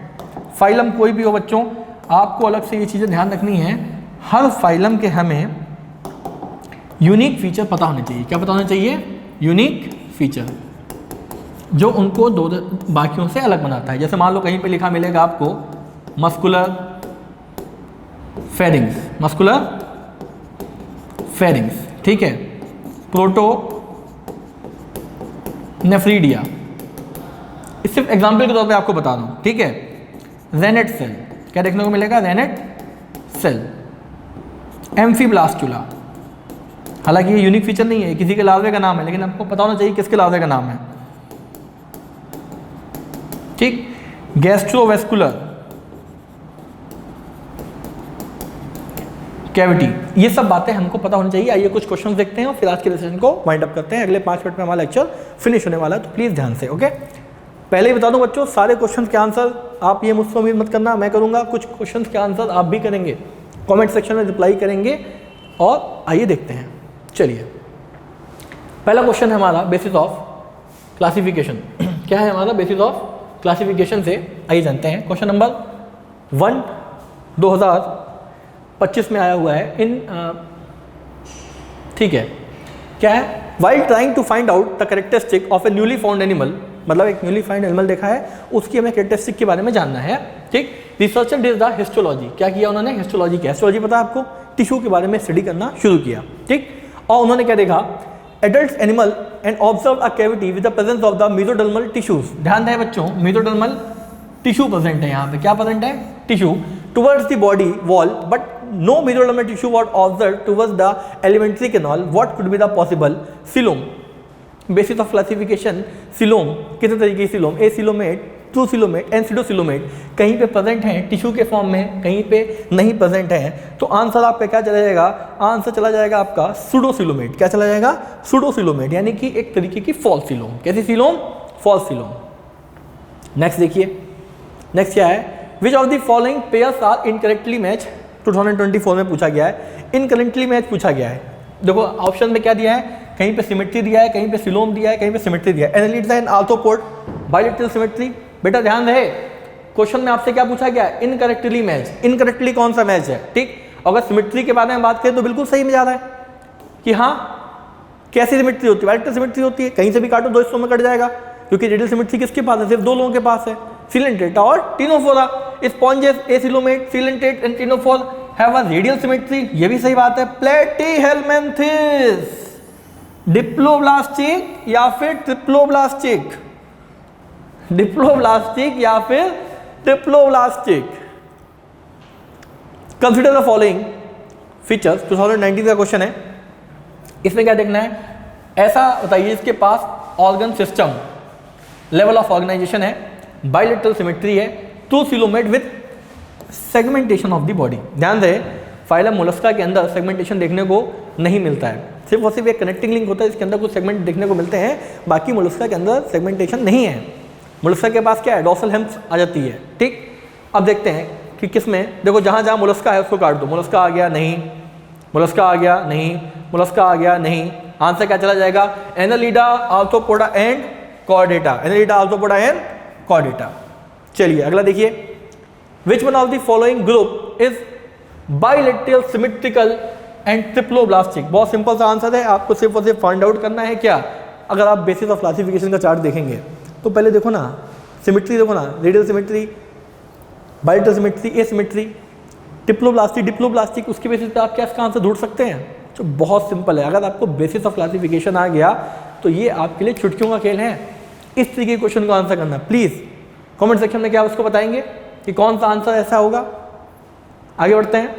फाइलम कोई भी हो बच्चों, आपको अलग से ये चीज़ें ध्यान रखनी है, हर फाइलम के हमें यूनिक फीचर पता होने चाहिए। क्या पता होना चाहिए? यूनिक फीचर, जो उनको दो बाकियों से अलग बनाता है। जैसे मान लो कहीं पे लिखा मिलेगा आपको मस्कुलर फेरिंग्स, ठीक है, प्रोटोनेफ्रीडिया, इस सिर्फ एग्जाम्पल के तौर पे आपको बता दूं, ठीक है। रेनेट सेल, क्या देखने को मिलेगा? Renette cell. एम्फीब्लास्टुला, हालांकि ये यूनिक फीचर नहीं है, किसी के लार्वे का नाम है, लेकिन आपको पता होना चाहिए किसके लार्वे का नाम है, ठीक। गैस्ट्रोवेस्कुलर कैविटी, ये सब बातें हमको पता होनी चाहिए। आइए कुछ क्वेश्चन देखते हैं और फिर आज के सेशन को वाइंड अप करते हैं। अगले 5 मिनट में हमारा लेक्चर फिनिश होने वाला है, तो प्लीज़ ध्यान से, ओके। पहले ही बता दूं बच्चों, सारे क्वेश्चन के आंसर आप ये मुझसे उम्मीद मत करना, मैं करूंगा। कुछ क्वेश्चन के आंसर आप भी करेंगे, कमेंट सेक्शन में रिप्लाई करेंगे। और आइए देखते हैं, चलिए। पहला क्वेश्चन है हमारा बेसिस ऑफ क्लासिफिकेशन। क्या है हमारा बेसिस ऑफ क्लासिफिकेशन से, आइए जानते हैं। क्वेश्चन नंबर 1 2025 में आया हुआ है ठीक है। क्या है? While trying to find out the characteristic of a newly found animal, मतलब एक न्यूली फाइंड एनिमल देखा है, उसकी हमें कैरेक्टरिस्टिक के बारे में जानना है, ठीक। रिसर्चर डिड द हिस्टोलॉजी, क्या किया उन्होंने? हिस्टोलॉजी किया। हिस्टोलॉजी पता है आपको, टिश्यू के बारे में स्टडी करना शुरू किया, ठीक। और उन्होंने क्या देखा? Adult animal and observe a cavity with the presence of the mesodermal tissues. ध्यान दें बच्चों, मेसोडर्मल टिश्यू प्रेजेंट है यहाँ पे। क्या प्रेजेंट है? Tissue towards the body wall, but no mesodermal tissue was observed towards the alimentary canal. What could be the possible? Coelom. Basis of classification, coelom कितने तरीके की coelom? acoelomate, true coelomate and pseudocoelomate। कहीं पे present है tissue के form में, कहीं पे नहीं प्रेजेंट है। तो आंसर आपका क्या चला जाएगा? आंसर चला जाएगा आपका pseudocoelomate। क्या चला जाएगा? pseudocoelomate, यानी कि एक तरीके की false coelom। कैसी coelom? false coelom। नेक्स्ट देखिए, नेक्स्ट क्या है? Which of the following pairs are incorrectly matched? 2024 में पूछा गया है, इनकरेक्टली मैच पूछा गया है। देखो ऑप्शन में क्या दिया है, कहीं पे सिमेट्री दिया है, कहीं पे सिलोम दिया है, कहीं पे सिमेट्री दिया है। एनालिटिस एंड आर्थ्रोपोड बायलैटरल सिमेट्री। बेटा ध्यान रहे, क्वेश्चन में आपसे क्या पूछा गया है? Incorrectly match. इनकरेक्टली कौन सा मैच है, ठीक। अगर सिमेट्री के बारे में बात करें तो बिल्कुल सही में जा रहा है कि हाँ, कैसी सिमेट्री होती है? बायलैटरल सिमेट्री होती है, कहीं से भी काटो दो हिस्सों में कट जाएगा, क्योंकि रेडियल सिमेट्री किसके पास है? सिर्फ दो लोगों के पास है, सिलेंटेटा और Ctenophora. Sponges, acoelomate, coelenterate and ctenophore have a radial symmetry. ये भी सही बात है। प्लेटीहेलमिन्थेस, डिप्लोब्लास्टिक या फिर ट्रिप्लोब्लास्टिक? डिप्लोब्लास्टिक या फिर triploblastic? Consider the following features. 2019 का क्वेश्चन है, इसमें क्या देखना है? ऐसा बताइए इसके पास organ system, level of organisation है, बायलैटरल सिमेट्री है, true coelomate with segmentation of the body. ध्यान दें, फाइलम मोलस्का के अंदर सेगमेंटेशन देखने को नहीं मिलता है, सिर्फ और सिर्फ एक कनेक्टिंग लिंक होता है, इसके अंदर कुछ सेगमेंट देखने को मिलते हैं, बाकी मोलस्का के अंदर सेगमेंटेशन नहीं है। मोलस्का के पास क्या है, डॉर्सल हेम्स आ जाती है। ठीक, अब देखते हैं कि किस में, देखो जहाँ जहाँ मोलस्का है उसको काट दो, मोलस्का आ गया नहीं, मोलस्का आ गया नहीं, मोलस्का आ गया नहीं, आंसर क्या चला जाएगा, Annelida, arthropoda and Chordata, Annelida, arthropoda and Chordata. चलिए अगला देखिए, which one of the following group is bilateral symmetrical and triploblastic. बहुत सिंपल सा आंसर है, आपको सिर्फ और सिर्फ फाइंड आउट करना है क्या, अगर आप बेसिस ऑफ क्लासिफिकेशन का चार्ट देखेंगे तो पहले देखो ना, सिमेट्री देखो ना, radial symmetry, bilateral symmetry, asymmetry, triploblastic, diploblastic, उसके बेसिस पे आप क्या इसका आंसर ढूंढ सकते हैं। तो बहुत सिंपल है, अगर आपको बेसिस ऑफ क्लासिफिकेशन आ गया तो ये आपके लिए चुटकियों का खेल है। इस तरीके के क्वेश्चन को आंसर करना, प्लीज़ कमेंट सेक्शन में क्या उसको बताएंगे कि कौन सा आंसर ऐसा होगा। आगे बढ़ते हैं,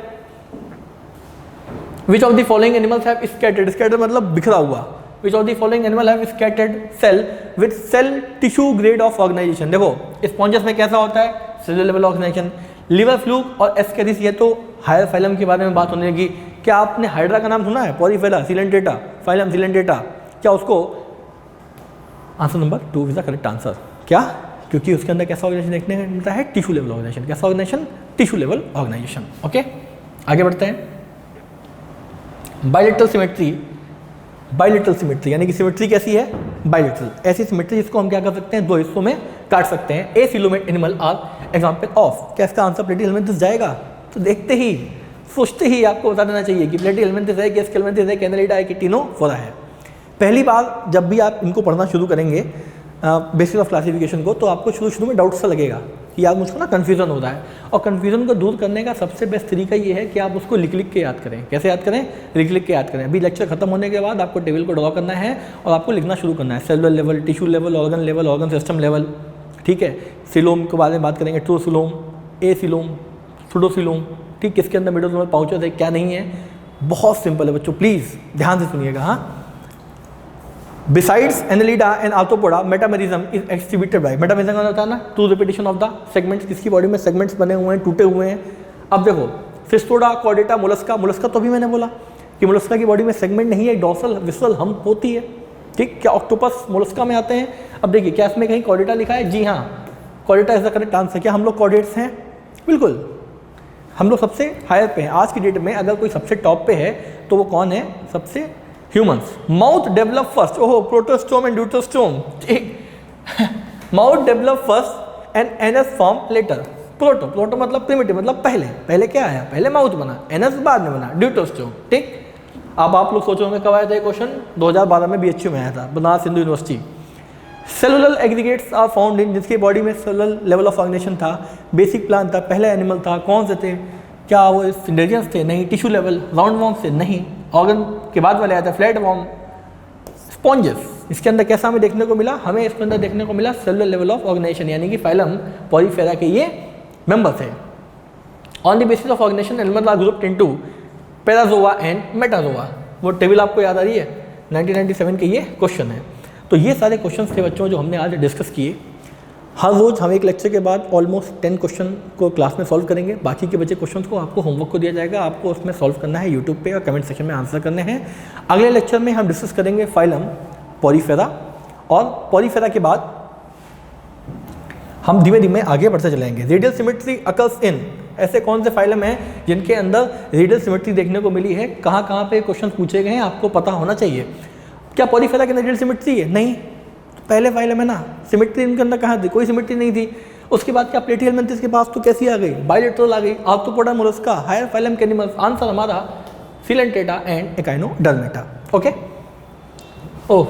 which of the following animals have scattered, scattered मतलब बिखरा हुआ, which of the following animal have scattered cell with cell tissue grade of organisation. देखो स्पॉन्जस में कैसा होता है, cellular level organisation, liver fluke और एस्केरिस, ये तो हायर फाइलम के बारे में बात होने लगी। क्या आपने हाइड्रा का नाम सुना है, पॉलीफेरा सिलेंटेटा, फाइलम सिलेंटेटा, क्या उसको, answer number 2 is the correct answer. क्या, क्योंकि उसके अंदर कैसा ऑर्गेनाइजेशन देखने को मिलता है, टिश्यू लेवल ऑर्गेनाइजेशन। कैसा organisation, tissue level organisation. Okay, आगे बढ़ते हैं, बाइलेटरल सिमेट्री, बाइलेटरल सिमेट्री यानी कि सिमेट्री कैसी है, बाइलेटरल, ऐसी सिमेट्री जिसको हम क्या कर सकते हैं, दो हिस्सों में काट सकते हैं। Acoelomate animal are example of, क्या इसका आंसर प्लेटिहेल्मिन्थस जाएगा। तो देखते ही, सोचते ही आपको बता देना चाहिए कि प्लेटिहेल्मिन्थस है, एस्केल्मिन्थस है, कैनेलिडा है कि टिनोफोरा है। पहली बार जब भी आप इनको पढ़ना शुरू करेंगे बेसिस ऑफ क्लासिफिकेशन को, तो आपको शुरू में डाउट सा लगेगा कि यार मुझको ना कन्फ्यूजन हो रहा है, और कन्फ्यूजन को दूर करने का सबसे बेस्ट तरीका ये है कि आप उसको लिख के याद करें। कैसे याद करें, लिख के याद करें। अभी लेक्चर खत्म होने के बाद आपको टेबल को ड्रॉ करना है और आपको लिखना शुरू करना है, cellular level, tissue level, organ system level. ठीक है, सिलोम के बारे में बात करेंगे, ट्रू सिलोम, ए सिलोम, सुडोसिलोम, ठीक, किसके अंदर मिडोसोमल पाउचेस है, क्या नहीं है। बहुत सिंपल है बच्चों, प्लीज़ ध्यान से सुनिएगा। हाँ, besides Annelida and Arthropoda metamerism is exhibited by, metamerism का होता है ना, to repetition of the segments, किसकी बॉडी में सेगमेंट्स बने हुए हैं, टूटे हुए हैं। अब देखो सिस्टोडा, कॉर्डेटा, मोलस्का, मोलस्का तो भी मैंने बोला कि मोलस्का की बॉडी में सेगमेंट नहीं है, डॉर्सल विसरल हम्प होती है। ठीक, क्या ऑक्टोपस मोलस्का में आते हैं। अब देखिए क्या इसमें कहीं कॉर्डेटा लिखा है, जी हाँ, Chordata is the correct answer. क्या हम लोग कॉर्डेट्स हैं, बिल्कुल, हम लोग सबसे हायर पे हैं। आज की डेट में अगर कोई सबसे टॉप पे है तो वो कौन है, सबसे ह्यूमंस। माउथ डेवलप फर्स्ट, ओहो, प्रोटोस्टोम एंड ड्यूटोस्टोम, ठीक, mouth develop first and anus form later. Proto मतलब प्रिमिटिव, मतलब पहले क्या आया, पहले माउथ बना, एनस बाद में बना, ड्यूटोस्टोम। ठीक, अब आप लोग सोच होंगे कब आया था ये क्वेश्चन, 2012 में BHU में आया था, Banaras Hindu university. Cellular aggregates are found in, जिसकी बॉडी में सेलुलर लेवल ऑफ ऑर्गेनाइजेशन था, बेसिक प्लांट था, पहला एनिमल था, कौन से थे, क्या वो सिंडेरियंस थे, नहीं, टिश्यू लेवल, राउंड वॉर्म से, नहीं, ऑर्गन के बाद वाले आया था, फ्लैट वॉर्म, स्पॉन्जेस। इसके अंदर कैसा हमें देखने को मिला, हमें इसके अंदर देखने को मिला सेलुलर लेवल ऑफ ऑर्गेनाइजेशन, यानी कि फाइलम पॉलीफेरा के ये मेंबर्स हैं। On the basis of organization animal are grouped into Parazoa and Metazoa. वो टेबल आपको याद आ रही है, 1997 के ये क्वेश्चन है। तो ये सारे क्वेश्चंस थे बच्चों जो हमने आज डिस्कस किए। हर रोज़ हम एक लेक्चर के बाद ऑलमोस्ट 10 क्वेश्चन को क्लास में सॉल्व करेंगे। बाकी के बचे क्वेश्चंस को आपको होमवर्क को दिया जाएगा, आपको उसमें सॉल्व करना है, यूट्यूब पे और कमेंट सेक्शन में आंसर करने हैं। अगले लेक्चर में हम डिस्कस करेंगे फाइलम पॉलीफेरा, और पॉलीफेरा के बाद हम धीमे धीमे आगे बढ़ते चलेंगे। रेडियल सिमेट्री अकर्स इन, ऐसे कौन से फाइलम हैं जिनके अंदर रेडियल सिमेट्री देखने को मिली है, कहाँ कहाँ पे क्वेश्चन पूछे गए हैं, आपको पता होना चाहिए। क्या पॉलीफेरा के अंदर रेडियल सिमेट्री है, नहीं, तो पहले फाइलम है ना, सिमेट्री इनके अंदर कहाँ थी, कोई सिमेट्री नहीं थी। उसके बाद क्या प्लेटिहेल्मिन्थस के पास तो कैसी आ गई, बाइलेटरल आ गई, आर्थ्रोपोडा मोलस्का, हायर फाइलम के एनिमल्स। आंसर हमारा Coelenterata and echinodermata. Okay, oh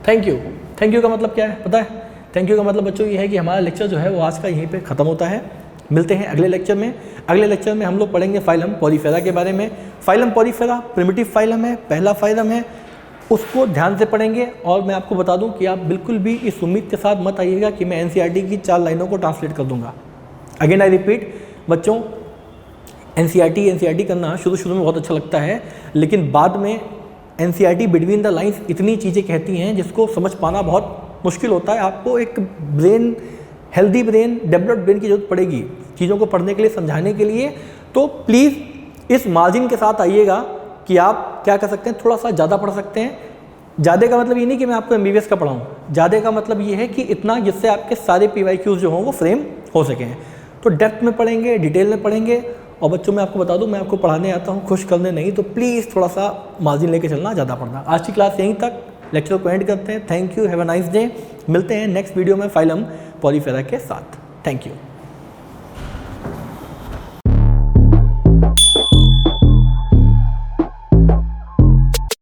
thank you. Thank you का मतलब क्या है पता है, थैंक यू का मतलब बच्चों ये है कि हमारा लेक्चर जो है वो आज का यहीं पे ख़त्म होता है। मिलते हैं अगले लेक्चर में। अगले लेक्चर में हम लोग पढ़ेंगे फाइलम पॉलीफेरा के बारे में। फाइलम पॉलीफेरा प्रिमिटिव फाइलम है, पहला फाइलम है, उसको ध्यान से पढ़ेंगे। और मैं आपको बता दूं कि आप बिल्कुल भी इस उम्मीद के साथ मत आइएगा कि मैं एनसीईआरटी की 4 लाइनों को ट्रांसलेट कर दूंगा। अगेन आई रिपीट बच्चों, एनसीईआरटी करना शुरू में बहुत अच्छा लगता है, लेकिन बाद में एनसीईआरटी बिटवीन द लाइंस इतनी चीज़ें कहती हैं जिसको समझ पाना बहुत मुश्किल होता है। आपको एक brain, healthy brain, developed brain की जरूरत पड़ेगी चीज़ों को पढ़ने के लिए, समझाने के लिए। तो प्लीज़ इस मार्जिन के साथ आइएगा कि आप क्या कर सकते हैं, थोड़ा सा ज़्यादा पढ़ सकते हैं। ज़्यादा का मतलब ये नहीं कि मैं आपको MBBS का पढ़ाऊँ, ज़्यादा का मतलब ये है कि इतना जिससे आपके सारे PYQs जो हों वो फ्रेम हो सकें। तो डेप्थ में पढ़ेंगे, डिटेल में पढ़ेंगे। और बच्चों मैं आपको बता दूं, मैं आपको पढ़ाने आता हूं, खुश करने नहीं। तो प्लीज़ थोड़ा सा मार्जिन लेके चलना, ज़्यादा पढ़ना। आज की क्लास यहीं तक, लेक्चर को एंड करते हैं। Thank you, have a nice day. मिलते हैं नेक्स्ट वीडियो में फाइलम पॉलीफेरा के साथ। Thank you.